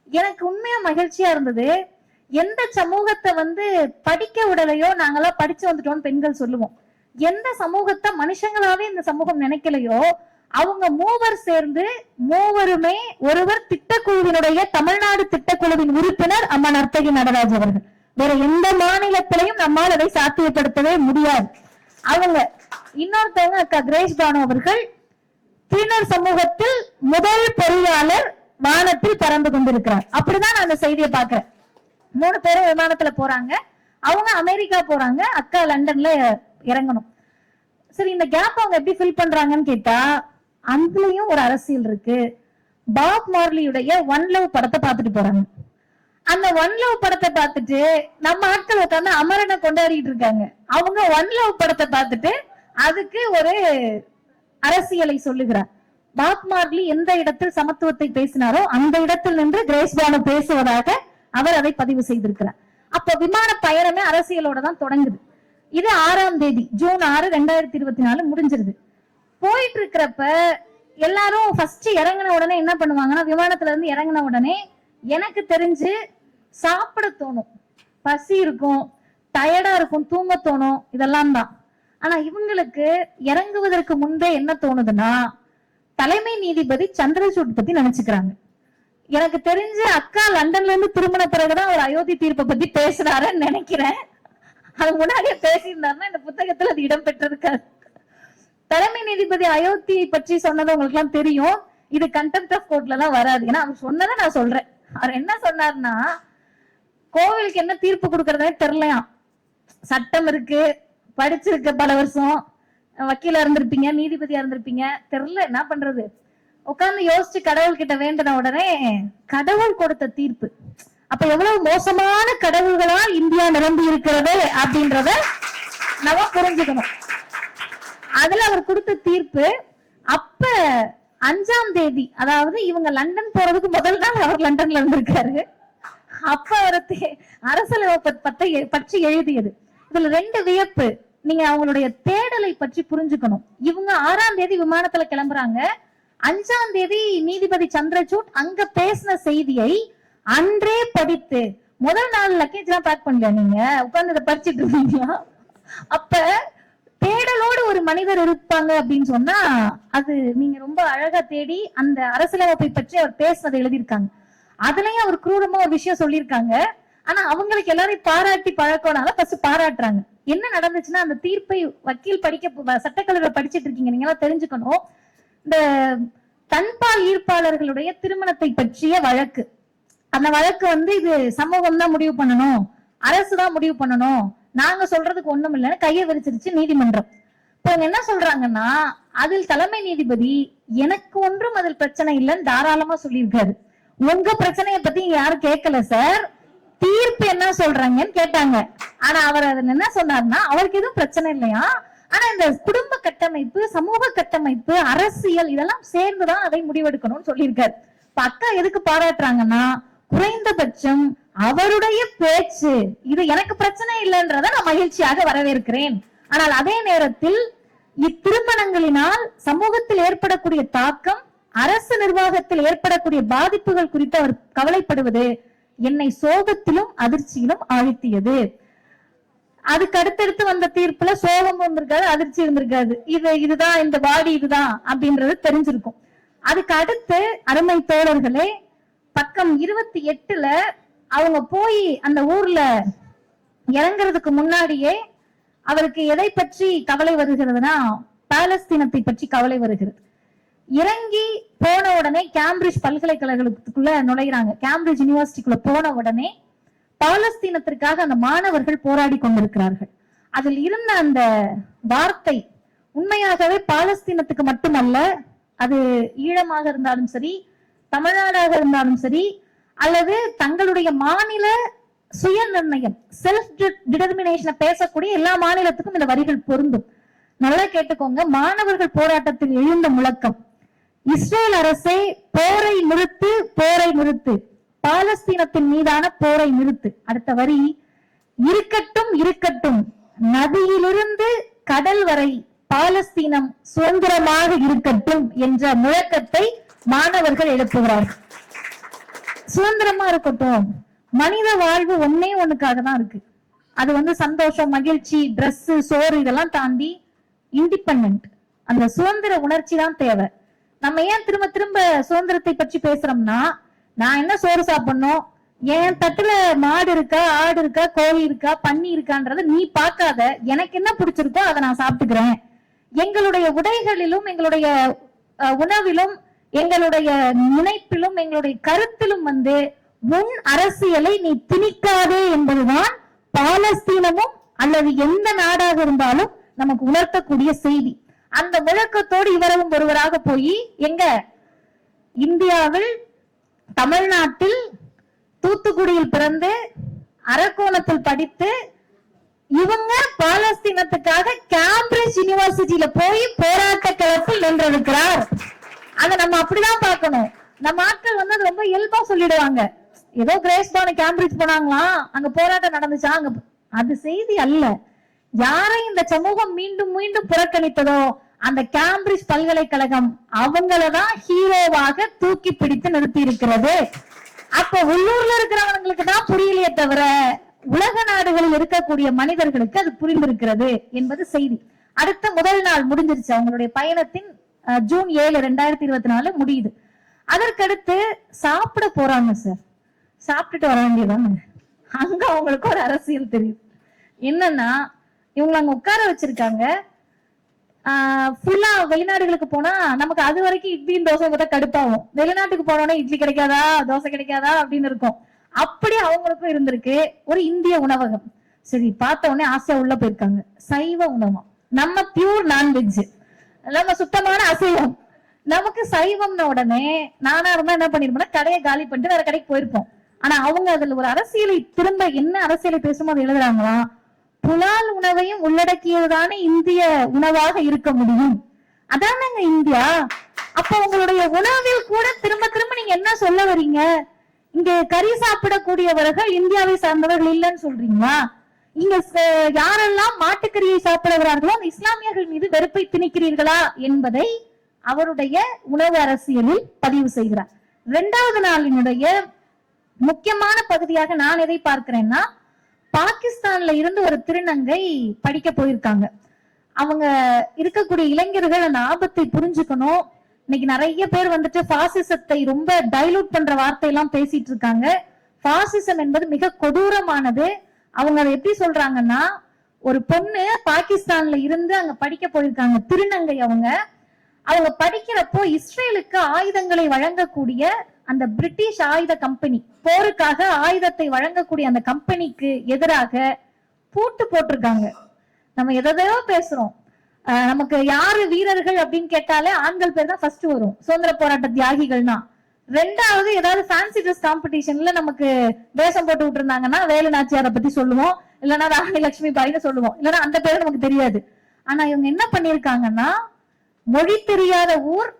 எனக்கு உண்மையா மகிழ்ச்சியா இருந்தது. எந்த சமூகத்தை படிக்க விடலையோ நாங்கெல்லாம் படிச்சு வந்துட்டோம்னு பெண்கள் சொல்லுவோம். எந்த சமூகத்தை மனுஷங்களாவே இந்த சமூகம் நினைக்கலையோ அவங்க மூவர் சேர்ந்து, மூவருமே ஒருவர் திட்டக்குழுவினுடைய தமிழ்நாடு திட்டக்குழுவின் உறுப்பினர் அம்மா நர்த்தகி நடராஜ் அவர்கள். வேற எந்த மாநிலத்திலையும் நம்மால் அதை சாத்தியப்படுத்தவே முடியாது. அவங்க இன்னொருத்தவங்க அக்கா கிரேஸ் பானு அவர்கள் தீனர் சமூகத்தில் முதல் பொறியாளர் வானத்தில் பறந்து கொண்டிருக்கிறார். அப்படிதான் நான் அந்த செய்தியை பாக்குறேன். 3 பேரும் விமானத்துல போறாங்க. அவங்க அமெரிக்கா போறாங்க, அக்கா லண்டன்ல இறங்கணும். சரி, இந்த கேப் அவங்க எப்படி ஃபில் பண்றாங்கன்னு கேட்டா, அதுலயும் ஒரு அரசியல் இருக்கு. பாப் மார்லியுடைய ஒன் லவ் படத்தை பார்த்துட்டு போறாங்க. அந்த ஒன் லவ் படத்தை பார்த்துட்டு நம்ம ஆட்கள் உட்காந்து அமரனை கொண்டாடிட்டு இருக்காங்க. அவங்க ஒன் லவ் படத்தை பார்த்துட்டு அதுக்கு ஒரு அரசியலை சொல்லுகிறார். பாப் மார்லி எந்த இடத்தில் சமத்துவத்தை பேசினாரோ அந்த இடத்தில் நின்று கிரேஸ் பானு பேசுவதாக அவர் அதை பதிவு செய்திருக்கிறார். அப்ப விமான பயணமே அரசியலோட தான் தொடங்குது. இது 6ஆம் தேதி ஜூன் 6, 2024 முடிஞ்சிருது. போயிட்டு இருக்கிறப்ப எல்லாரும் ஃபர்ஸ்ட் இறங்கின உடனே என்ன பண்ணுவாங்கன்னா, விமானத்துல இருந்து இறங்கின உடனே எனக்கு தெரிஞ்சு சாப்பிட தோணும், பசி இருக்கும், டயர்டா இருக்கும், தூங்க தோணும், இதெல்லாம் தான். ஆனா இவங்களுக்கு இறங்குவதற்கு முன்பே என்ன தோணுதுன்னா, தலைமை நீதிபதி சந்திரசூட் பத்தி நினைச்சுக்கிறாங்க. எனக்கு தெரிஞ்சு அக்கா லண்டன்ல இருந்து திரும்பின பிறகுதான் ஒரு அயோத்தி தீர்ப்பை பத்தி பேசுறாருன்னு நினைக்கிறேன். அது முன்னாடியே பேசியிருந்தாருன்னா இந்த புத்தகத்துல அது இடம் பெற்றிருக்காரு. தலைமை நீதிபதி அயோத்தியை பற்றி சொன்னது உங்களுக்கு எல்லாம் தெரியும். இது கண்டெம்ட் ஆஃப் கோர்ட்ல எல்லாம் வராது. ஏன்னா அவர் சொன்னதை நான் சொல்றேன். அவர் என்ன சொன்னார்னா, கோவிலுக்கு என்ன தீர்ப்பு கொடுக்கறதே தெரியலையாம். சட்டம் இருக்கு, படிச்சிருக்க பல வருஷம், வக்கீலா இருந்திருப்பீங்க, நீதிபதியா இருந்திருப்பீங்க, தெரியல என்ன பண்றது. உட்கார்ந்து யோசிச்சு கடவுள் கிட்ட வேண்டின உடனே கடவுள் கொடுத்த தீர்ப்பு. அப்ப எவ்வளவு மோசமான கடவுள்களால் இந்தியா நிரம்பி இருக்கிறது அப்படின்றத நம்ம புரிஞ்சுக்கணும். அதுல அவர் கொடுத்த தீர்ப்பு, அப்ப 5ஆம் தேதி, அதாவது இவங்க லண்டன் போறதுக்கு முதல் நாள் அவர் லண்டன்ல இருந்திருக்காரு. அப்ப அவர் அரசியலமைப்பு பற்றி எழுதியது. இதுல 2 வியப்பு. நீங்க அவங்களுடைய தேடலை பற்றி புரிஞ்சுக்கணும். இவங்க 6ஆம் தேதி விமானத்துல கிளம்புறாங்க. 5ஆம் தேதி நீதிபதி சந்திரசூட் அங்க பேசின செய்தியை அன்றே படித்து, முதல் நாள் லக்கேஜ் எல்லாம் பேக் பண்ணல, நீங்க உட்கார்ந்து இதை படிச்சுட்டு இருக்கீங்களா? அப்ப தேடலோடு ஒரு மனிதர் இருப்பாங்க அப்படின்னு சொன்னா அது நீங்க ரொம்ப அழகா தேடி அந்த அரசியலமைப்பை பற்றி அவர் பேசுனதை எழுதியிருக்காங்க. அதுலயும் அவர் கிரூரமா ஒரு விஷயம் சொல்லியிருக்காங்க. ஆனா அவங்களுக்கு எல்லாரையும் பாராட்டி பழக்கம்னால ஃபர்ஸ்ட் பாராட்டுறாங்க. என்ன நடந்துச்சுன்னா, அந்த தீர்ப்பை வக்கீல் சட்டக்கல்லூரியில் படிச்சுட்டு இருக்கீங்க, நீங்க எல்லாம் தெரிஞ்சுக்கணும். இந்த தன்பால் ஈர்ப்பாளர்களுடைய திருமணத்தை பற்றிய வழக்கு, அந்த வழக்கு இது சமூகம் தான் முடிவு பண்ணணும், அரசு தான் முடிவு பண்ணணும், நாங்க சொல்றதுக்கு ஒண்ணும் இல்லைன்னு கையை விரிச்சிருச்சு நீதிமன்றம். இப்ப என்ன சொல்றாங்கன்னா, அதில் தலைமை நீதிபதி எனக்கு ஒன்றும் அதில் பிரச்சனை இல்லைன்னு தாராளமா சொல்லியிருக்காரு. உங்க பிரச்சனையை பத்தி யாரும் கேட்கல சார், தீர்ப்பு என்ன சொல்றாங்கன்னு கேட்டாங்க. ஆனா அவர் அதுல என்ன சொன்னார்னா, அவருக்கு எதுவும் பிரச்சனை இல்லையா, ஆனா இந்த குடும்ப கட்டமைப்பு, சமூக கட்டமைப்பு, அரசியல் இதெல்லாம் சேர்ந்துதான் அதை முடிவெடுக்கணும்னு சொல்லியிருக்காரு. இப்ப அக்கா எதுக்கு பாராட்டுறாங்கன்னா, குறைந்தபட்சம் அவருடைய பேச்சு இது எனக்கு பிரச்சனை இல்லைன்றத நான் மகிழ்ச்சியாக வரவேற்கிறேன். ஆனால் அதே நேரத்தில் இத்திருமணங்களினால் சமூகத்தில் ஏற்படக்கூடிய தாக்கம், அரசு நிர்வாகத்தில் ஏற்படக்கூடிய பாதிப்புகள் குறித்து அவர் கவலைப்படுவது என்னை சோகத்திலும் அதிர்ச்சியிலும் ஆழ்த்தியது. அதுக்கு அடுத்தடுத்து வந்த தீர்ப்புல சோகம் வந்திருக்காது, அதிர்ச்சி இருந்திருக்காது. இதுதான் இந்த பாடி இதுதான் அப்படின்றது தெரிஞ்சிருக்கும். அதுக்கு அடுத்து அருமை தோழர்களே, பக்கம் 28ல அவங்க போய் அந்த ஊர்ல இறங்குறதுக்கு முன்னாடியே அவருக்கு எதை பற்றி கவலை வருகிறதுனா, பாலஸ்தீனத்தை பற்றி கவலை வருகிறது. இறங்கி போன உடனே கேம்பிரிட்ஜ் பல்கலைக்கழகத்துக்குள்ள நுழைகிறாங்க. கேம்பிரிட்ஜ் யூனிவர்சிட்டிக்குள்ள போன உடனே பாலஸ்தீனத்திற்காக அந்த மாணவர்கள் போராடி கொண்டிருக்கிறார்கள். அதில் இருந்த அந்த வார்த்தை உண்மையாகவே பாலஸ்தீனத்துக்கு மட்டுமல்ல, அது ஈழமாக இருந்தாலும் சரி, தமிழ்நாடாக இருந்தாலும் சரி, அல்லது தங்களுடைய மாநில சுய நிர்ணயம், செல்ஃப் டிட்டர்மினேஷனை பேசக்கூடிய எல்லா மாநிலத்துக்கும் இந்த வரிகள் பொருந்தும். நல்லா கேட்டுக்கோங்க. மாணவர்கள் போராட்டத்தில் எழுந்த முழக்கம், இஸ்ரேல் அரசே போரை நிறுத்து, போரை நிறுத்து, பாலஸ்தீனத்தின் மீதான போரை நிறுத்து. அடுத்த வரி, இருக்கட்டும் இருக்கட்டும், நதியிலிருந்து கடல் வரை பாலஸ்தீனம் சுதந்திரமாக இருக்கட்டும் என்ற முழக்கத்தை மாணவர்கள் எழுப்புகிறார்கள். சுதந்திரமா இருக்கட்டும், மனித வாழ்வு ஒன்னே ஒண்ணுக்காக தான் இருக்கு. அது சந்தோஷம், மகிழ்ச்சி, டிரெஸ், சோறு இதெல்லாம் தாண்டி இண்டிபெண்டன்ட், அந்த சுதந்திர உணர்ச்சி தான் தேவை. நம்ம ஏன் திரும்ப திரும்ப சுதந்திரத்தை பற்றி பேசுறோம்னா, நான் என்ன சோறு சாப்பிடணும், என் தட்டுல மாடு இருக்கா, ஆடு இருக்கா, கோழி இருக்கா, பன்னி இருக்கான்றத நீ பார்க்காத, எனக்கு என்ன பிடிச்சிருக்கோ அதை நான் சாப்பிட்டுக்கிறேன். எங்களுடைய உடைகளிலும், எங்களுடைய உணவிலும், எங்களுடைய நினைப்பிலும், எங்களுடைய கருத்திலும் உன் அரசியலை நீ திணிக்காதே என்பதுதான் பாலஸ்தீனமும் அல்லது எந்த நாடாக இருந்தாலும் நமக்கு உணர்த்தக்கூடிய செய்தி. அந்த முழக்கத்தோடு இவரும் ஒருவராக போய் எங்க இந்தியாவில், தமிழ்நாட்டில், தூத்துக்குடியில் பிறந்து அரக்கோணத்தில் படித்து இவங்க பாலஸ்தீனத்துக்காக கேம்பிரிட்ஜ் யூனிவர்சிட்டியில போய் போராட்ட களத்தில் நின்றிருக்கிறார். அதை நம்ம அப்படிதான் பார்க்கணும். நம்ம ஆட்கள் அது ரொம்ப இயல்பா சொல்லிடுவாங்க, ஏதோ கிரேஸ் பானு கேம்பிரிட்ஜ் போனாங்களாம், அங்க போராட்டம் நடந்துச்சா, அங்க அது செய்தி அல்ல. யாரை இந்த சமூகம் மீண்டும் மீண்டும் புறக்கணித்ததோ அந்த கேம்பிரிட்ஜ் பல்கலைக்கழகம் அவங்களதான் ஹீரோவாக தூக்கி பிடித்து நிறுத்தி இருக்கிறது. அப்ப உள்ளூர்ல இருக்கிறவங்களுக்கு தான் புரியலையே தவிர உலக நாடுகளில் இருக்கக்கூடிய மனிதர்களுக்கு அது புரிந்திருக்கிறது என்பது செய்தி. அடுத்த முதல் நாள் முடிஞ்சிருச்சு அவங்களுடைய பயணத்தின். ஜூன் 7, 2024 முடியுது. அதற்கடுத்து சாப்பிட போறாங்க சார். சாப்பிட்டுட்டு வர வேண்டியதாங்க. அங்க அவங்களுக்கு ஒரு அரசியல் தெரியும். என்னன்னா, இவங்க அங்க உட்கார வச்சிருக்காங்க. ஃபுல்லா வெளிநாடுகளுக்கு போனா நமக்கு அது வரைக்கும் இட்லியும் தோசை பார்த்தா கடுப்பாகும். வெளிநாட்டுக்கு போனோடனே இட்லி கிடைக்காதா, தோசை கிடைக்காதா அப்படின்னு இருக்கும். அப்படி அவங்களுக்கும் இருந்திருக்கு. ஒரு இந்திய உணவகம். சரி, பார்த்த உடனே ஆசையா உள்ள போயிருக்காங்க. சைவ உணவகம், நம்ம பியூர் நான்வெஜ், நம்ம சுத்தமான அசைவம். நமக்கு சைவம்னு உடனே நானா இருந்தா என்ன பண்ணிருப்போம்னா கடையை காலி பண்ணிட்டு வேற கடைக்கு போயிருப்போம். ஆனா அவங்க அதுல ஒரு அரசியலை திரும்ப என்ன அரசியலை பேசுமோ அதை எழுதுறாங்களாம். புலால் உணவையும் உள்ளடக்கியதுதானே இந்திய உணவாக இருக்க முடியும். அதானங்க இந்தியா. அப்ப உங்களுடைய உணவில் கூட திரும்ப திரும்ப நீங்க என்ன சொல்ல வரீங்க? இங்க கறி சாப்பிடக்கூடியவர்கள் இந்தியாவை சார்ந்தவர்கள் இல்லைன்னு சொல்றீங்களா? இங்க யாரெல்லாம் மாட்டுக்கறியை சாப்பிடுகிறார்களோ அந்த இஸ்லாமியர்கள் மீது வெறுப்பை திணிக்கிறீர்களா என்பதை அவருடைய உணவு அரசியலில் பதிவு செய்கிறார். இரண்டாவது நாளினுடைய முக்கியமான பகுதியாக நான் எதை பார்க்கிறேன்னா, பாகிஸ்தான்ல இருந்து ஒரு திருநங்கை படிக்க போயிருக்காங்க. அவங்க இருக்கக்கூடிய இளைஞர்கள் அந்த ஆபத்தை புரிஞ்சுக்கணும். இன்னைக்கு நிறைய பேர் வந்துட்டு பாசிசத்தை ரொம்ப டைலூட் பண்ற வார்த்தையெல்லாம் பேசிட்டு இருக்காங்க. பாசிசம் என்பது மிக கொடூரமானது. அவங்க அதை எப்படி சொல்றாங்கன்னா, ஒரு பொண்ணு பாகிஸ்தான்ல இருந்து அங்க படிக்க போயிருக்காங்க, திருநங்கை. அவங்க படிக்கிறப்போ இஸ்ரேலுக்கு ஆயுதங்களை வழங்கக்கூடிய அந்த பிரிட்டிஷ் ஆயுத கம்பெனி, போருக்காக ஆயுதத்தை வழங்கக்கூடிய அந்த கம்பெனிக்கு எதிராக பூட்டு போட்டிருக்காங்க. நம்ம எதையோ பேசுறோம். நமக்கு யாரு வீரர்கள் அப்படின்னு கேட்டாலே ஆண்கள் பேர் தான் ஃபர்ஸ்ட் வரும், சுதந்திர போராட்ட தியாகிகள்னா. ரெண்டாவது ஏதாவது ஃபேன்சி ட்ரெஸ் காம்படிஷன்ல நமக்கு வேஷம் போட்டு விட்டு இருந்தாங்கன்னா வேலு நாச்சியாரை பத்தி சொல்லுவோம், இல்லைன்னா ராணி லட்சுமி பாயின்னு சொல்லுவோம், இல்லைன்னா அந்த பேரு நமக்கு தெரியாது. ஆனா இவங்க என்ன பண்ணிருக்காங்கன்னா, மொழி தெரியாத ஊர்,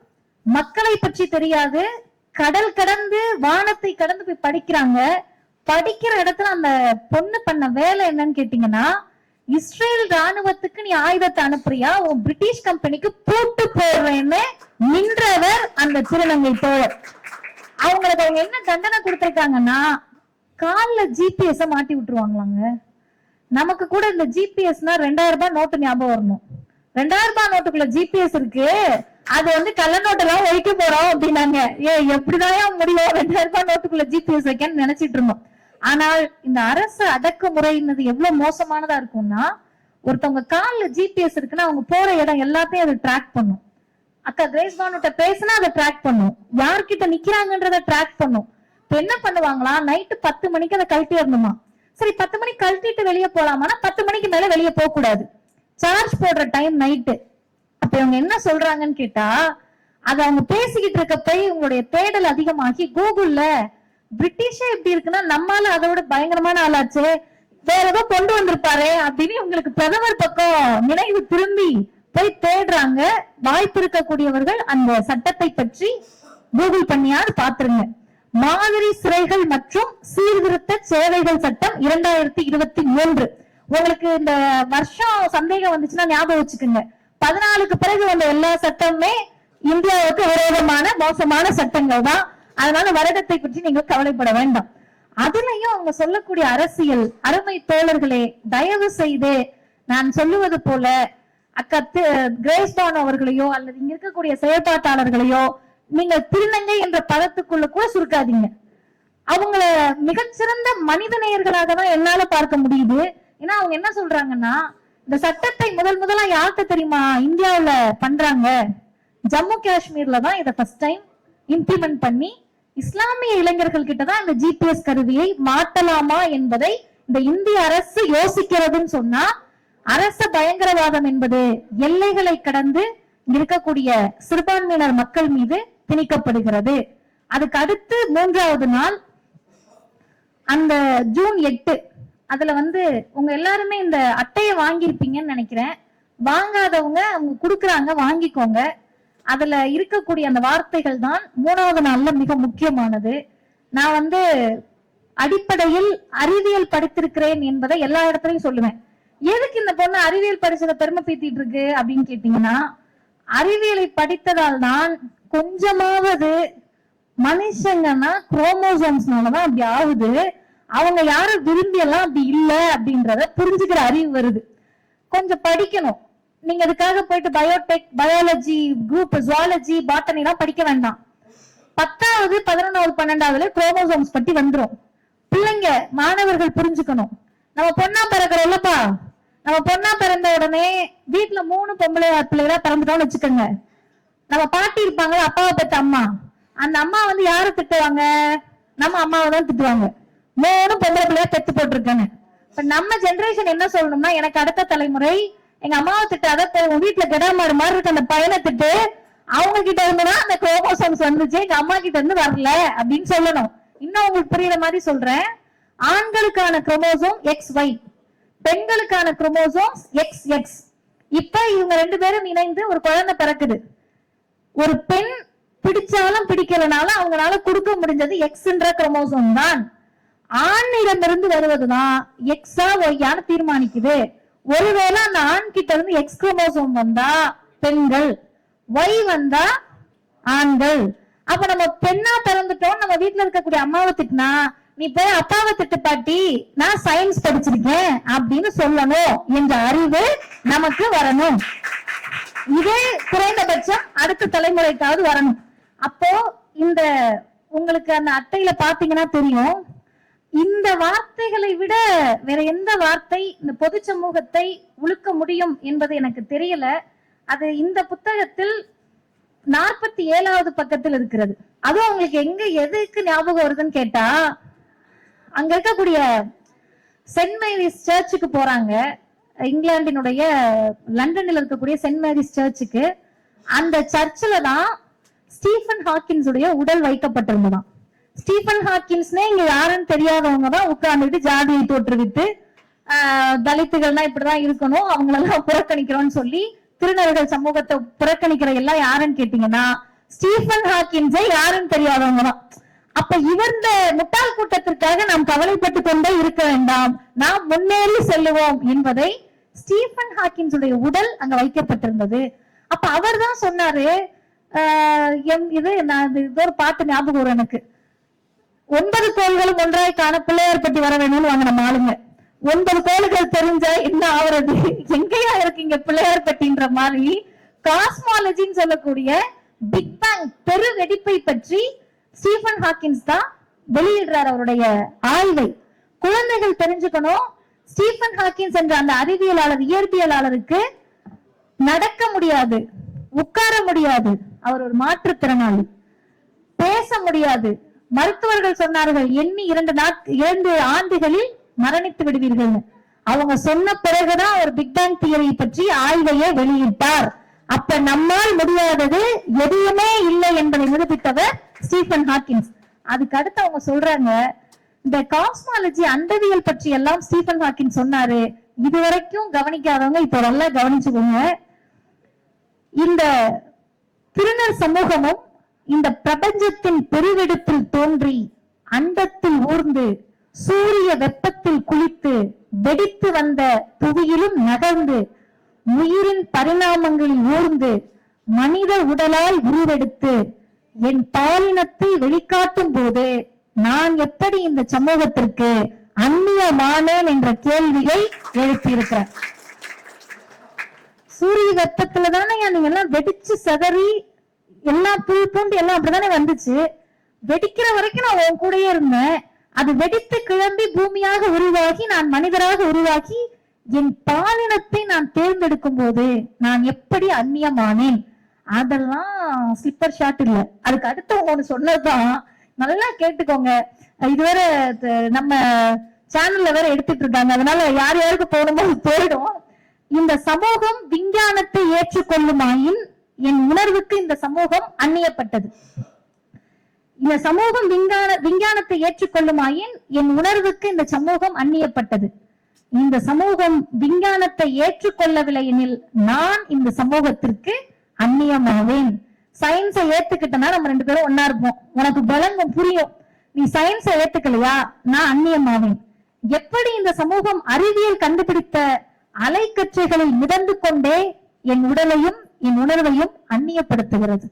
மக்களை பற்றி தெரியாது, கடல் கடந்து வானத்தை கடந்து போய் படிக்கிறாங்க. படிக்கிற இடத்துல அந்த பொண்ணு பண்ண வேலை என்னன்னு கேட்டீங்கன்னா, இஸ்ரேல் ராணுவத்துக்கு நீ ஆயுதத்தை அனுப்புறியா, உன் பிரிட்டிஷ் கம்பெனிக்கு பூட்டு போடுறேன்னு நின்றவர் அந்த திருநங்கை தோழர். அவங்களுக்கு அவங்க என்ன தண்டனை கொடுத்திருக்காங்கன்னா, கால்ல ஜிபிஎஸ் மாட்டி விட்டுருவாங்களாங்க. நமக்கு கூட இந்த ஜிபிஎஸ்னா 2000 ரூபாய் நோட்டு ஞாபகம் வரணும். 2000 ரூபாய் நோட்டுக்குள்ள ஜிபிஎஸ் இருக்கு, அது கள்ள நோட்டு எல்லாம் ஒழிக்க போறோம் அப்படின்னாங்க. எப்படிதான் முடியும் 2000 ரூபாய் நோட்டுக்குள்ள ஜிபிஎஸ் வைக்கன்னு நினைச்சிட்டு இருந்தோம். ஆனால் இந்த அரசு அடக்குமுறைன்றது எவ்வளவு மோசமானதா இருக்கும்னா, ஒருத்தவங்க கால்ல ஜிபிஎஸ் இருக்குன்னா அவங்க போற இடம் எல்லாத்தையும் அது ட்ராக் பண்ணும். அக்கா கிரேஸ் பானுட்ட பேசினா அதை ட்ராக் பண்ணும், யார்கிட்ட நிக்கிறாங்கன்றத ட்ராக் பண்ணும். இப்ப என்ன பண்ணுவாங்களா, நைட்டு 10 மணிக்கு அதை கழட்டி வரணுமா. சரி 10 மணிக்கு கழட்டிட்டு வெளியே போலாமான்னா 10 மணிக்கு மேல வெளியே போக கூடாது, சார்ஜ் போடுற டைம் நைட்டு. அப்ப இவங்க என்ன சொல்றாங்கன்னு கேட்டா, அது அவங்க பேசிக்கிட்டு இருக்கப்ப உங்களுடைய தேடல் அதிகமாகி கூகுள்ல பிரிட்டிஷா எப்படி இருக்குன்னா நம்மால அதோட பயங்கரமான ஆளாச்சு, வேற ஏதோ கொண்டு வந்திருப்பாரு அப்படின்னு உங்களுக்கு பிரதமர் பக்கம் நினைவு திரும்பி போய் தேடுறாங்க. வாய்ப்பு இருக்கக்கூடியவர்கள் அந்த சட்டத்தை பற்றி கூகுள் பண்ணியாவது பாத்துருங்க. மாதிரி சிறைகள் மற்றும் சீர்திருத்த சேவைகள் சட்டம் 2023. உங்களுக்கு இந்த வருஷம் சந்தேகம் வந்துச்சுன்னா ஞாபகம் வச்சுக்கோங்க, 14க்கு பிறகு வந்த எல்லா சட்டமுமே இந்தியாவுக்கு விரோதமான மோசமான சட்டங்கள் தான். அதனால வருடத்தை பற்றி நீங்க கவலைப்பட வேண்டாம். அதுலயும் அவங்க சொல்லக்கூடிய அரசியல், அருமை தோழர்களே, தயவு செய்து நான் சொல்லுவது போல அக்கா கிரேஸ் பானு அவர்களையோ அல்லது இங்க இருக்கக்கூடிய செயற்பாட்டாளர்களையோ நீங்க திருநங்கை என்ற பதத்துக்குள்ள கூட சுருக்காதீங்க. அவங்கள மிகச்சிறந்த மனித நேயர்களாக தான் என்னால பார்க்க முடியுது. ஏன்னா அவங்க என்ன சொல்றாங்கன்னா, இந்த சட்டத்தை முதலா யார்கிட்ட தெரியுமா இந்தியாவுல பண்றாங்க, ஜம்மு காஷ்மீர்ல தான் இதை ஃபர்ஸ்ட் டைம் இம்ப்ளிமெண்ட் பண்ணி இஸ்லாமிய இளைஞர்கள் கிட்டதான் இந்த ஜிபிஎஸ் கருவியை மாட்டலாமா என்பதை இந்த இந்திய அரசு யோசிக்கிறதுன்னு சொன்னா, அரச பயங்கரவாதம் என்பது எல்லைகளை கடந்து இருக்கக்கூடிய சிறுபான்மையினர் மக்கள் மீது திணிக்கப்படுகிறது. அதுக்கு அடுத்து 3வது நாள் அந்த ஜூன் 8, அதுல உங்க எல்லாருமே இந்த அட்டையை வாங்கியிருப்பீங்கன்னு நினைக்கிறேன். வாங்காதவங்க அவங்க கொடுக்குறாங்க, வாங்கிக்கோங்க. அதுல இருக்கக்கூடிய அந்த வார்த்தைகள் தான் 3வது நாள்ல மிக முக்கியமானது. நான் அடிப்படையில் அறிவியல் படித்திருக்கிறேன் என்பதை எல்லா இடத்துலயும் சொல்லுவேன். எதுக்கு இந்த பொண்ணு அறிவியல் படிச்சதை பெருமை பீத்திட்டு இருக்கு அப்படின்னு கேட்டீங்கன்னா, அறிவியலை படித்ததால் தான் கொஞ்சமாவது மனுஷங்கன்னா குரோமோசோம்ஸ்னாலதான் அப்படி ஆகுது, அவங்க யாரும் விரும்பி எல்லாம் அப்படி இல்லை அப்படின்றத புரிஞ்சுக்கிற அறிவு வருது. கொஞ்சம் படிக்கணும். நீங்க அதுக்காக போயிட்டு Biotech, biology group, zoology, botany எல்லாம் படிக்க வேண்டாம். 10வது 11வது 12வதுல குரோமோசோம்ஸ் பத்தி வந்துரும். பிள்ளைங்க மாணவர்கள் புரிஞ்சுக்கணும். நம்ம பொண்ணா பிறக்கிறோம்லப்பா, நம்ம பொண்ணா பிறந்த உடனே வீட்டுல 3 பொம்பளை பிள்ளைகளா பிறந்துட்டோம்னு வச்சுக்கோங்க. நம்ம பாட்டி இருப்பாங்களா, அப்பாவை பெற்ற அம்மா, அந்த அம்மா யாரை திட்டுவாங்க, நம்ம அம்மாவை தான் திட்டுவாங்க. 3 பொம்பளை பிள்ளையா பெத்து போட்டிருக்காங்க. இப்ப நம்ம ஜெனரேஷன் என்ன சொல்லணும்னா, எனக்கு அடுத்த தலைமுறை எங்க அம்மாவை திட்டாத, உங்க வீட்டுல கிடாமாறு மாதிரி இருக்க அந்த பையனை திட்டு, அவங்க கிட்ட இருந்துதான் அந்த குரோமோசோம்ஸ் வந்துச்சு, எங்க அம்மா கிட்ட இருந்து வரல அப்படின்னு சொல்லணும். இன்னும் உங்களுக்கு புரியுற மாதிரி சொல்றேன். ஆண்களுக்கான குரோமோசோம் XY, பெண்களுக்கான குரோமோசோம்ஸ் XX. இப்ப இவங்க 2 பேரும் இணைந்து ஒரு குழந்தை பிறக்குது. ஒரு பெண் பிடிச்சாலும் பிடிக்கலனாலும் அவங்களால கொடுக்க முடிஞ்சது எக்ஸ்ன்ற குரோமோசோம் தான். ஆணிடமிருந்து வருவதுதான் எக்ஸா ஒய்யான்னு தீர்மானிக்குது. ஒருவேளை அந்த ஆண் கிட்ட இருந்து எக்ஸ் குரோமோசோம் வந்தா பெண்கள், ஒய் வந்தா ஆண்கள். அப்ப நம்ம பெண்ணா பிறந்துட்டோம், நம்ம வீட்டுல இருக்கக்கூடிய அம்மாவை திட்டினா நீ போய் அப்பாவை திட்டு பாட்டி, நான் சயின்ஸ் படிச்சிருக்கேன் அப்படின்னு சொல்லணும் என்ற அறிவு நமக்கு வரணும். இதே குறைந்தபட்சம் அடுத்த தலைமுறைக்காவது வரணும். அப்போ இந்த உங்களுக்கு அந்த அட்டையில பாத்தீங்கன்னா தெரியும், இந்த வார்த்தைகளை விட வேற எந்த வார்த்தை இந்த பொது சமூகத்தை உழுக்க முடியும் என்பது எனக்கு தெரியல. அது இந்த புத்தகத்தில் 47வது பக்கத்தில் இருக்கிறது. அதுவும் உங்களுக்கு எங்க எதுக்கு ஞாபகம் வருதுன்னு கேட்டா, அங்க இருக்கக்கூடிய சென்ட் மேரிஸ் சர்ச்சுக்கு போறாங்க. இங்கிலாந்தினுடைய லண்டனில் இருக்கக்கூடிய சென்ட் மேரிஸ் சர்ச்சுக்கு. அந்த சர்ச்சில் தான் ஸ்டீஃபன் ஹாக்கின்ஸ் உடைய உடல் வைக்கப்பட்டிருந்ததாம். ஸ்டீஃபன் ஹாக்கின்ஸ்னே இங்க யாருன்னு தெரியாதவங்க தான் உட்கார்ந்துட்டு ஜாதியை தோற்றுவித்து தலித்துகள்னா இப்படிதான் இருக்கணும், அவங்களெல்லாம் புறக்கணிக்கிறோம்னு சொல்லி திருநர்கள் சமூகத்தை புறக்கணிக்கிற எல்லாம் யாருன்னு கேட்டீங்கன்னா ஸ்டீஃபன் ஹாக்கின்ஸை யாருன்னு தெரியாதவங்க தான். அப்ப இவர்ந்த முட்டாள் கூட்டத்திற்காக நாம் கவலைப்பட்டு கொண்டே இருக்க வேண்டாம், நாம் முன்னேறி செல்லுவோம் என்பதை ஸ்டீஃபன் ஹாக்கின்ஸ் உடைய உடல் அங்க வைக்கப்பட்டிருந்தது. அப்ப அவர் தான் சொன்னாரு, இது நான் ஒரு பாட்டு ஞாபகம் வரும் எனக்கு, 9 கோள்களும் ஒன்றாய் காண பிள்ளையார் பட்டி வர வேணும்னு வாங்க நம்ம ஆளுங்க. 9 கோள்கள் தெரிஞ்சா என்ன ஆவறது, எங்கேயா இருக்கீங்க பிள்ளையார் பட்டின்ற மாதிரி காஸ்மாலஜின்னு சொல்லக்கூடிய பிக் பேங் பெரு வெடிப்பை பற்றி ஸ்டீஃபன் ஹாக்கின்ஸ் தான் வெளியிடுறார் அவருடைய ஆய்வை. குழந்தைகள் தெரிஞ்சுக்கணும், ஸ்டீஃபன் ஹாக்கின்ஸ் என்ற அந்த அறிவியலாளர் இயற்பியலாளருக்கு நடக்க முடியாது, உட்கார முடியாது, அவர் ஒரு மாற்றுத்திறனாளி, பேச முடியாது. மருத்துவர்கள் சொன்னார்கள் எண்ணி 2 ஆண்டுகளில் மரணித்து விடுவீர்கள். அவங்க சொன்ன பிறகுதான் அவர் பிக் பேங் தியரி பற்றி ஆய்வையே வெளியிட்டார். அப்ப நம்மால் முடியாதது எதுவுமே இல்லை என்பதை நிரூபித்தவர் ஸ்டீஃபன் ஹாக்கின்ஸ். அதுக்கு அடுத்து அவங்க சொல்றாங்க, இந்த காஸ்மாலஜி அண்டவியல் பற்றி எல்லாம் ஸ்டீஃபன் ஹாக்கின்ஸ் சொன்னாரு, இதுவரைக்கும் கவனிக்காதவங்க இப்ப நல்லா கவனிச்சுக்கோங்க. இந்த திருநர் சமூகமும் இந்த பிரபஞ்சத்தின் பெருவெடுப்பில் தோன்றி அண்டத்தில் ஊர்ந்து சூரிய வெப்பத்தில் குளித்து வெடித்து வந்த புவியிலும் நகர்ந்து உயிரின் பரிணாமங்களில் ஊர்ந்து மனித உடலால் உருவெடுத்து என் பாலினத்தை வெளிக்காட்டும் போது நான் எப்படி இந்த சமூகத்திற்கு அந்நியமானேன் என்ற கேள்வியை எழுப்பியிருக்கிறேன். சூரிய வெப்பத்துல தானே நீங்க எல்லாம் வெடிச்சு சதறி எல்லாம் புல் பூண்டு எல்லாம் அப்படித்தானே வந்துச்சு. வெடிக்கிற வரைக்கும் நான் உன் கூடயே இருந்தேன். அது வெடித்து கிளம்பி பூமியாக உருவாகி நான் மனிதராக உருவாக்கி என் பாலினத்தை நான் தேர்ந்தெடுக்கும் போது நான் எப்படி அந்நியமானேன். அதெல்லாம் ஸ்லிப்பர் ஷாட் இல்ல. அதுக்கு அடுத்தவங்க ஒண்ணு சொன்னதுதான், நல்லா கேட்டுக்கோங்க. இதுவரை நம்ம சேனல்ல வேற எடுத்துட்டு இருக்காங்க, அதனால யார் யாருக்கு போகணுமோ போயிடும். இந்த சமூகம் விஞ்ஞானத்தை ஏற்றுக்கொள்ளுமாயின் என் உணர்வுக்கு இந்த சமூகம் அந்நியப்பட்டது. இந்த சமூகம் விஞ்ஞானத்தை ஏற்றுக்கொள்ளுமாயின் என் உணர்வுக்கு இந்த சமூகம் அந்நியப்பட்டது. இந்த சமூகம் விஞ்ஞானத்தை ஏற்றுக்கொள்ளவில்லை எனில் நான் இந்த சமூகத்திற்கு அந்நியமாவேன். சயின்ஸை ஏத்துக்கிட்டனா நம்ம 2 பேரும் ஒன்னா இருப்போம், உனக்கு பலங்கும் புரியும். நீ சயின்ஸை ஏத்துக்கலையா, நான் அந்நியமாவேன். எப்படி இந்த சமூகம் அறிவியல் கண்டுபிடித்த அலைக்கற்றைகளில் மிதந்து கொண்டே என் உடலையும் என் உணர்வையும் அந்நியப்படுத்துகிறது.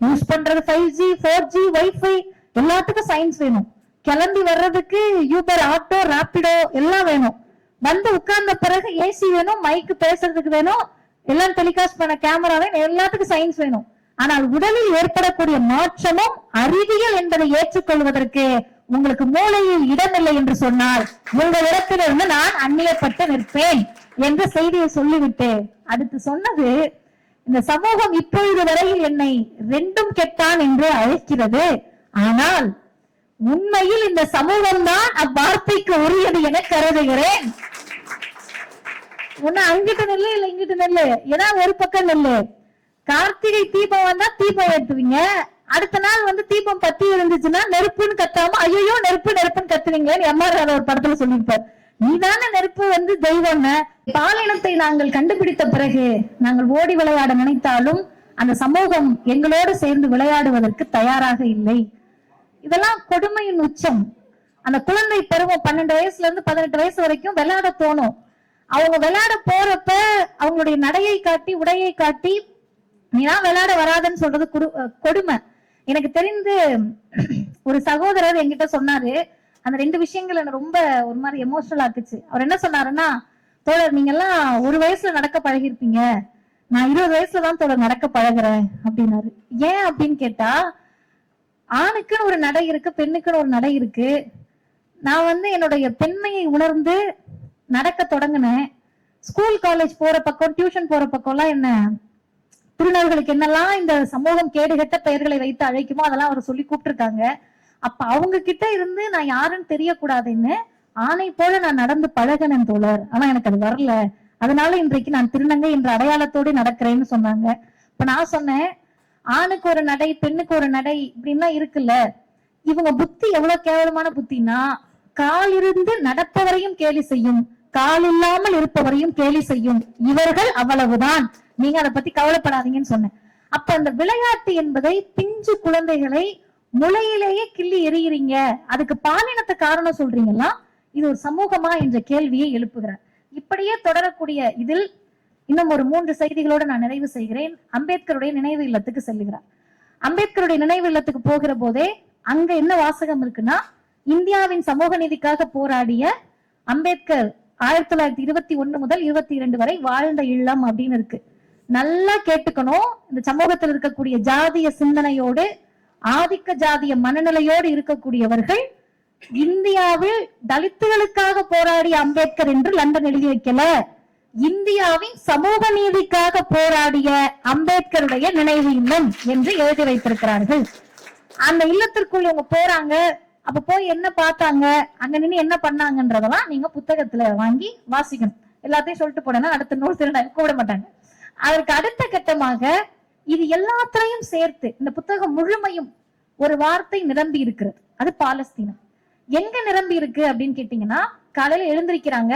யூஸ் பண்றது 5G 4G வைஃபை எல்லாத்துக்கும் சயின்ஸ் வேணும். கிளம்பி வர்றதுக்கு யூபர் ஆட்டோ ராபிடோ எல்லாம் வேணும். வந்து உட்கார்ந்த பிறகு ஏசி வேணும், மைக்கு பேசுறதுக்கு வேணும், எல்லாம் டெலிகாஸ்ட் பண்ண கேமரா வேணும், எல்லாத்துக்கும் சயின்ஸ் வேணும். ஆனால் உடலில் ஏற்படக்கூடிய மாற்றமும் அறிவியல் என்பதை ஏற்றுக்கொள்வதற்கு உங்களுக்கு மூளையில் இடமில்லை என்று சொன்னால் உங்கள் இடத்திலிருந்து நான் அந்நியப்பட்டு நிற்பேன் என்ற செய்தியை சொல்லிவிட்டு அடுத்து சொன்னது, இந்த சமூகம் இப்பொழுது வரையில் என்னை 2ம் கெட்டான் என்று அழைக்கிறது. ஆனால் உண்மையில் இந்த சமூகம் தான் அவ்வார்த்தைக்கு உரியது என கருதுகிறேன். உன்ன அங்கிட்டு நெல்லு இல்ல இங்கிட்டு நெல்லு, ஏன்னா ஒரு பக்கம் நெல்லு. கார்த்திகை தீபம் வந்தா தீபம் ஏற்றுவீங்க, அடுத்த நாள் வந்து தீபம் பத்தி இருந்துச்சுன்னா நெருப்புன்னு கத்தாம ஐயோ நெருப்பு நெருப்புன்னு கத்துவீங்களேன்னு எம்ஆர் ஒரு படத்துல சொல்லியிருப்பார். நீதான நெருப்பு தெய்வம். பாலினத்தை நாங்கள் கண்டுபிடித்த பிறகு நாங்கள் ஓடி விளையாட நினைத்தாலும் அந்த சமூகம் எங்களோடு சேர்ந்து விளையாடுவதற்கு தயாராக இல்லை. இதெல்லாம் கொடுமையின் உச்சம். அந்த குழந்தை பருவம் 12 வயசுல இருந்து 18 வயசு வரைக்கும் விளையாட தோணும். அவங்க விளையாட போறப்ப அவங்களுடைய நடையை காட்டி உடையை காட்டி நீதான் விளையாட வராதுன்னு சொல்றது கொடுமை. எனக்கு தெரிந்து ஒரு சகோதரர் என்கிட்ட சொன்னாரு, அந்த 2 விஷயங்கள் என்ன ரொம்ப ஒரு மாதிரி எமோஷனல் ஆக்குச்சு. அவர் என்ன சொன்னாருன்னா, தோழர் நீங்க எல்லாம் 1 வயசுல நடக்க பழகிருப்பீங்க, நான் 20 வயசுலதான் தோழர் நடக்க பழகுறேன் அப்படின்னாரு. ஏன் அப்படின்னு கேட்டா, ஆணுக்குன்னு ஒரு நடை இருக்கு, பெண்ணுக்குன்னு ஒரு நடை இருக்கு. நான் என்னுடைய பெண்மையை உணர்ந்து நடக்க தொடங்கினேன். ஸ்கூல் காலேஜ் போற பக்கம் டியூஷன் போற பக்கம்லாம் என்ன திருநர்களுக்கு என்னெல்லாம் இந்த சமூகம் கேடுகட்ட பெயர்களை வைத்து அழைக்குமோ அதெல்லாம் அவர் சொல்லி கூப்பிட்டுருக்காங்க. அப்ப அவங்க கிட்ட இருந்து நான் யாருன்னு தெரியக்கூடாதுன்னு ஆணை போல நான் நடந்து பழகினேன் தோழர். ஆனா எனக்கு அது வரல. அதனால இன்றைக்கு நான் திருநங்கை என்ற அடையாளத்தோடு நடக்கிறேன்னு சொன்னாங்க. இப்ப நான் சொன்னேன், ஆணுக்கு ஒரு நடை பெண்ணுக்கு ஒரு நடை இப்படின்லாம் இருக்குல்ல, இவங்க புத்தி எவ்வளவு கேவலமான புத்தினா, கால் இருந்து நடப்பவரையும் கேலி செய்யும், கால் இல்லாமல் இருப்பவரையும் கேலி செய்யும், இவர்கள் அவ்வளவுதான், நீங்க அதை பத்தி கவலைப்படாதீங்கன்னு சொன்னேன். அப்ப அந்த விளையாட்டு என்பதை பிஞ்சு குழந்தைகளை முளையிலேயே கிள்ளி எறிகிறீங்க, அதுக்கு பாலினத்தை காரணம் சொல்றீங்களா, இது ஒரு சமூகமா என்ற கேள்வியை எழுப்புகிறார். இப்படியே தொடரக்கூடிய இதில் இன்னும் ஒரு 3 செய்திகளோடு நான் நிறைவு செய்கிறேன். அம்பேத்கருடைய நினைவு இல்லத்துக்கு செல்லுகிறார். அம்பேத்கருடைய நினைவு இல்லத்துக்கு போகிற போதே அங்க என்ன வாசகம் இருக்குன்னா, இந்தியாவின் சமூக நீதிக்காக போராடிய அம்பேத்கர் 1921 முதல் 22 வரை வாழ்ந்த இல்லம் அப்படின்னு இருக்கு. நல்லா கேட்டுக்கணும். இந்த சமூகத்தில் இருக்கக்கூடிய ஜாதிய சிந்தனையோடு ஆதிக்க ஜாதிய மனநிலையோடு இருக்கக்கூடியவர்கள் இந்தியாவில் தலித்துகளுக்காக போராடிய அம்பேத்கர் என்று லண்டன் எழுதி வைக்கல, இந்தியாவின் சமூக நீதிக்காக போராடிய அம்பேத்கருடைய நினைவு இல்லம் என்று எழுதி வைத்திருக்கிறார்கள். அந்த இல்லத்திற்குள் இவங்க போறாங்க. அப்ப போய் என்ன பார்த்தாங்க, அங்க நின்று என்ன பண்ணாங்கன்றதெல்லாம் நீங்க புத்தகத்துல வாங்கி வாசிக்கணும். எல்லாத்தையும் சொல்லிட்டு போனா அடுத்த நூல் திருநாள் கூட மாட்டாங்க. அதற்கு அடுத்த கட்டமாக இது எல்லாத்தையும் சேர்த்து இந்த புத்தகம் முழுமையும் ஒரு வார்த்தை நிரம்பி இருக்கிறது. அது பாலஸ்தீனம். எங்க நிரம்பி இருக்கு அப்படின்னு கேட்டீங்கன்னா, காலையில எழுந்திருக்கிறாங்க,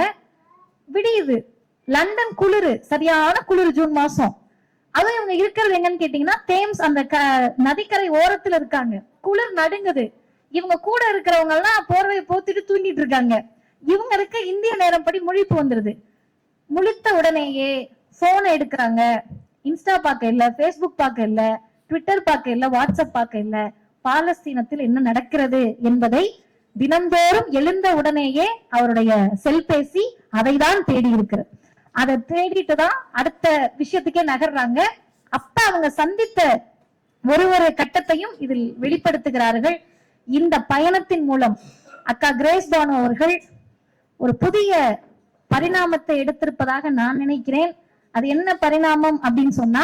விடியுது, லண்டன் குளிரு, சரியான குளிர், ஜூன் மாசம். அதுவும் இவங்க இருக்கிறது எங்கன்னு கேட்டீங்கன்னா தேம்ஸ் அந்த நதிக்கரை ஓரத்துல இருக்காங்க. குளிர் நடுங்குது. இவங்க கூட இருக்கிறவங்க எல்லாம் போர்வையை போத்திட்டு தூங்கிட்டு இருக்காங்க. இவங்க இருக்க இந்திய நேரம் படி முழிப்பு வந்துருது. முழித்த உடனேயே போனை எடுக்கிறாங்க. இன்ஸ்டா பார்க்க இல்ல, பேஸ்புக் பார்க்க இல்ல, ட்விட்டர் பார்க்க இல்ல, வாட்ஸ்அப் பார்க்க இல்ல, பாலஸ்தீனத்தில் என்ன நடக்கிறது என்பதை தினந்தோறும் எழுந்த உடனேயே அவருடைய செல்பேசி அதை தான் தேடி இருக்கிறது. அதை தேடிட்டு தான் அடுத்த விஷயத்துக்கே நகர்றாங்க. அப்ப அவங்க சந்தித்த ஒரு கட்டத்தையும் இதில் வெளிப்படுத்துகிறார்கள். இந்த பயணத்தின் மூலம் அக்கா கிரேஸ் பானு அவர்கள் ஒரு புதிய பரிணாமத்தை எடுத்திருப்பதாக நான் நினைக்கிறேன். அது என்ன பரிணாமம் அப்படின்னு சொன்னா,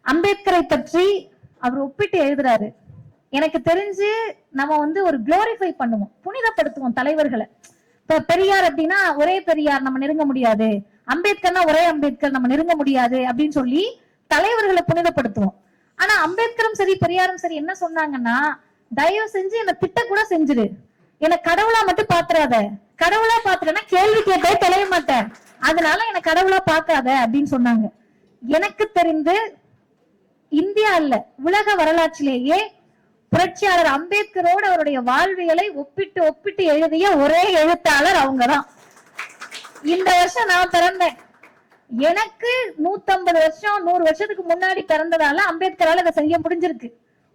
அம்பேத்கரை பற்றி அவர் ஒப்பிட்டு எழுதுறாரு. எனக்கு தெரிஞ்சு நம்ம ஒரு குளோரிஃபை பண்ணுவோம், புனிதப்படுத்துவோம் தலைவர்களை. இப்ப பெரியார் அப்படின்னா ஒரே பெரியார் நம்ம நெருங்க முடியாது, அம்பேத்கர்னா ஒரே அம்பேத்கர் நம்ம நெருங்க முடியாது அப்படின்னு சொல்லி தலைவர்களை புனிதப்படுத்துவோம். ஆனா அம்பேத்கரும் சரி பெரியாரும் சரி என்ன சொன்னாங்கன்னா, தயவு செஞ்சு என்ன திட்ட கூட செஞ்சிரு, என்ன கடவுளா மட்டும் பாத்துறாத, கடவுளா பாத்துறேன்னா கேள்வி கேட்டே தொலைய மாட்டேன், அதனால என்ன கடவுளா பார்க்காத அப்படின்னு சொன்னாங்க. எனக்கு தெரிந்து இந்தியா இல்ல உலக வரலாற்றிலேயே புரட்சியாளர் அம்பேத்கரோடு அவருடைய வாழ்வியலை ஒப்பிட்டு ஒப்பிட்டு எழுதிய ஒரே எழுத்தாளர் அவங்கதான். இந்த வருஷம் நான் பிறந்தேன், எனக்கு 150 வருஷம் 100 வருஷத்துக்கு முன்னாடி பிறந்ததால அம்பேத்கரால இதை செய்ய முடிஞ்சிருக்கு.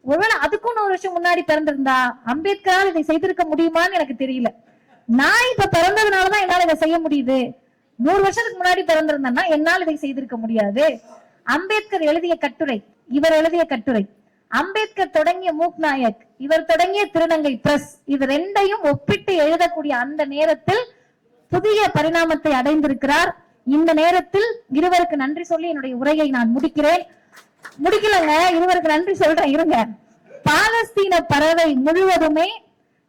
ஒருவேளை அதுக்கும் 100 வருஷம் முன்னாடி பிறந்திருந்தா அம்பேத்கரால் இதை செய்திருக்க முடியுமான்னு எனக்கு தெரியல. நான் இப்ப பிறந்ததுனாலதான் என்னால இதை செய்ய முடியுது. 100 வருஷத்துக்கு முன்னாடி பிறந்திருந்தேன்னா என்னால் இதை செய்திருக்க முடியாது. அம்பேத்கர் எழுதிய கட்டுரை, இவர் எழுதிய கட்டுரை, அம்பேத்கர் தொடங்கிய மூக் நாயக், இவர் தொடங்கிய திருநங்கை பிரஸ், இது ரெண்டையும் ஒப்பிட்டு எழுதக்கூடிய அந்த நேரத்தில் புதிய பரிணாமத்தை அடைந்திருக்கிறார். இந்த நேரத்தில் இருவருக்கு நன்றி சொல்லி என்னுடைய உரையை நான் முடிக்கிறேன். முடிக்கலங்க, இருவருக்கு நன்றி சொல்றேன், இருங்க. பாலஸ்தீன பறவை முழுவதுமே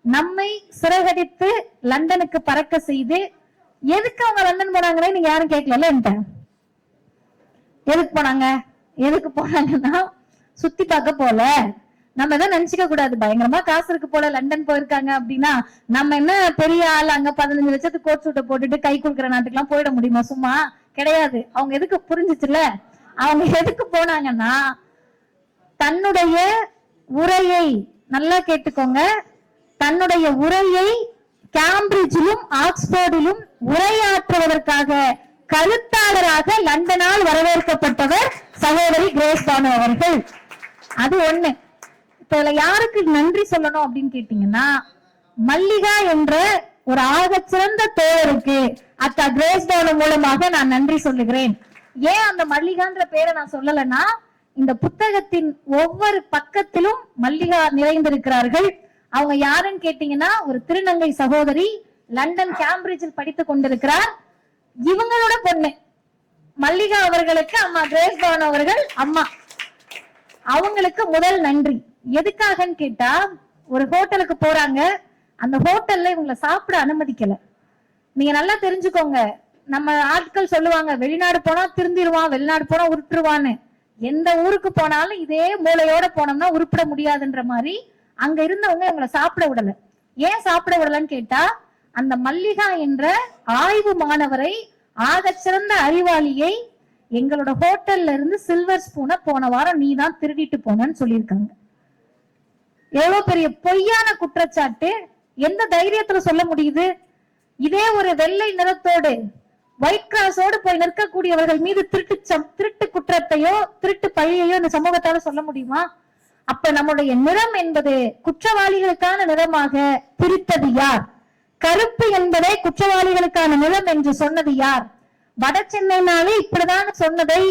நம்மை சிறகடித்து லண்டனுக்கு பறக்க செய்து, எதுக்கு அவங்க லண்டன் போனாங்கன்னு நீங்க யாரும் கேட்கல. எதுக்கு போனாங்க? எதுக்கு போனாங்கன்னா சுத்தி பார்க்க போல, நம்ம எதாவது நினைச்சுக்க கூடாது பயங்கரமா காசு இருக்கு போல லண்டன் போயிருக்காங்க அப்படின்னா நம்ம என்ன பெரிய ஆள் அங்க 15 லட்சத்துக்கு கோட் சூட்டை போட்டுட்டு கை கொடுக்குற நாட்டுக்கு எல்லாம் போயிட முடியுமா? சும்மா கிடையாது. அவங்க எதுக்கு புரிஞ்சிச்சுல, அவங்க எதுக்கு போனாங்கன்னா தன்னுடைய உரையை நல்லா கேட்டுக்கோங்க, தன்னுடைய உரையை கேம்பிரிட்ஜிலும் ஆக்ஸ்போர்டிலும் உரையாற்றுவதற்காக கருத்தாளராக லண்டனால் வரவேற்கப்பட்டவர் சகோதரி கிரேஸ் பானு அவர்கள். அது ஒண்ணு. இப்ப யாருக்கு நன்றி சொல்லணும் அப்படின்னு கேட்டீங்கன்னா, மல்லிகா என்ற ஒரு ஆகச்சிறந்த தோழருக்கு அக்கா கிரேஸ் பானு மூலமாக நான் நன்றி சொல்லுகிறேன். ஏன் அந்த மல்லிகான்ற பேரை நான் சொல்லலைன்னா, இந்த புத்தகத்தின் ஒவ்வொரு பக்கத்திலும் மல்லிகா நிறைந்திருக்கிறார்கள். அவங்க யாருன்னு கேட்டீங்கன்னா, ஒரு திருநங்கை சகோதரி, லண்டன் கேம்பிரிட்ஜில் படித்துக் கொண்டிருக்கிறார். இவங்களோட பொண்ணு மல்லிகா அவர்களுக்கு அம்மா கிரேஸ் பானு அவர்கள் அம்மா. அவங்களுக்கு முதல் நன்றி. எதுக்காகன்னு கேட்டா, ஒரு ஹோட்டலுக்கு போறாங்க, அந்த ஹோட்டல்ல இவங்களை சாப்பிட அனுமதிக்கல. நீங்க நல்லா தெரிஞ்சுக்கோங்க, நம்ம ஆட்கள் சொல்லுவாங்க வெளிநாடு போனா திருந்திருவான், வெளிநாடு போனா உருட்டுருவான்னு. எந்த ஊருக்கு போனாலும் இதே மூளையோட போனோம்னா உருப்பிட முடியாதுன்ற மாதிரி அங்க இருந்தவங்க இவங்களை சாப்பிட விடல. ஏன் சாப்பிட விடலன்னு கேட்டா, அந்த மல்லிகா என்ற ஆய்வு மாணவரை, ஆகச்சிறந்த அறிவாளியை எங்களோட ஹோட்டல்ல இருந்து சில்வர் ஸ்பூனை போன வாரம் நீ தான் திருடிட்டு போனன்னு சொல்லியிருக்காங்க. எவ்வளவு பெரிய பொய்யான குற்றச்சாட்டு! எந்த தைரியத்துல சொல்ல முடியுது? இதே ஒரு வெள்ளை நிறத்தோடு ஒயிட் கிராஸோடு போய் நிற்கக்கூடியவர்கள் மீது திருட்டு குற்றத்தையோ திருட்டு பழியையோ இந்த சமூகத்தால சொல்ல முடியுமா? அப்ப நம்முடைய நிறம் என்பது குற்றவாளிகளுக்கான நிறமாக பிரித்தது யார்? கருப்பு என்பதை குற்றவாளிகளுக்கான நிறம் என்று சொன்னது யார்? வட சென்னைனாலே இப்படிதான் சொன்னதை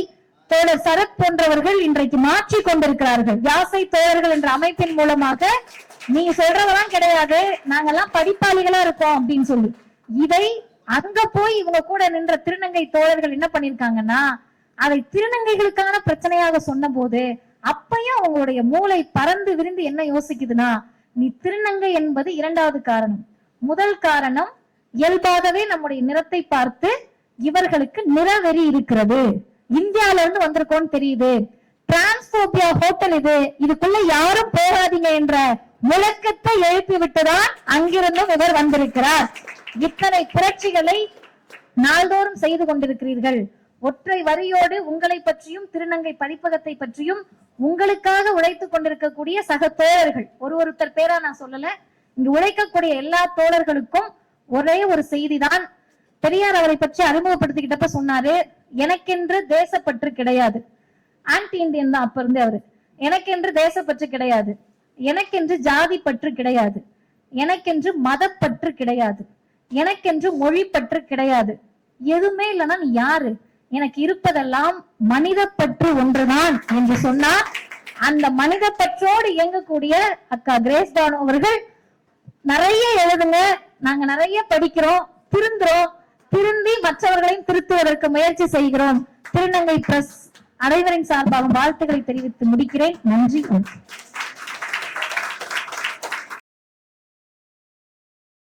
தோழர் சரத் போன்றவர்கள் இன்றைக்கு மாற்றி கொண்டிருக்கிறார்கள். யாசை தோழர்கள் என்ற அமைப்பின் மூலமாக நீங்க சொல்றதெல்லாம் கிடையாது, நாங்கெல்லாம் படிப்பாளிகளா இருக்கோம் அப்படின்னு சொல்லி, இதை அங்க போய் இவங்க கூட நின்ற திருநங்கை தோழர்கள் என்ன பண்ணிருக்காங்கன்னா, அதை திருநங்கைகளுக்கான பிரச்சனையாக சொன்ன போது அப்பயும் அவங்களுடைய மூளை பறந்து விரிந்து என்ன யோசிக்குதுன்னா, நீ திருநங்கை என்பது இரண்டாவது காரணம். முதல் காரணம், இயல்பாகவே நம்முடைய நிறத்தை பார்த்து இவர்களுக்கு நிறவெறி இருக்கிறது, இந்தியால இருந்து வந்திருக்கோன்னு தெரியுது, டிரான்ஸ்போபியா ஹோட்டல் இது, இதுக்குள்ள யாரும் போகாதீங்க என்ற முழக்கத்தை எழுப்பி விட்டுதான் அங்கிருந்தும் இவர் வந்திருக்கிறார். இத்தனை புரட்சிகளை நாள்தோறும் செய்து கொண்டிருக்கிறீர்கள். ஒற்றை வரியோடு உங்களை பற்றியும் திருநங்கை பதிப்பகத்தை பற்றியும் உங்களுக்காக உழைத்துக் கொண்டிருக்கக்கூடிய சக தோழர்கள், ஒருத்தர் பேரா நான் சொல்லல, இங்கு உழைக்கக்கூடிய எல்லா தோழர்களுக்கும் ஒரே ஒரு செய்திதான். பெரியார் அவரை பற்றி அறிமுகப்படுத்திக்கிட்டப்ப சொன்னாரு, எனக்கென்று தேசப்பற்று கிடையாது. ஆன்டி இந்தியன் தான் அப்ப இருந்து அவரு. எனக்கென்று தேசப்பற்று கிடையாது, எனக்கென்று ஜாதி பற்று கிடையாது, எனக்கென்று மதப்பற்று கிடையாது, எனக்கென்று மொழி பற்று கிடையாது, எதுவுமே இல்லைன்னா நீ யாரு? எனக்கு இருப்பதெல்லாம் மனித பற்று ஒன்றுதான் என்று சொன்னார். அந்த மனித பற்றோடு இயங்கக்கூடிய அக்கா கிரேஸ் பானு அவர்கள் நிறைய எழுதுங்க, நாங்க நிறைய படிக்கிறோம், திருந்துறோம், திருந்தி மற்றவர்களையும் திருத்துவதற்கு முயற்சி செய்கிறோம். திருநங்கை பிரஸ் அனைவரின் சார்பாக வாழ்த்துக்களை தெரிவித்து முடிக்கிறேன். நன்றி.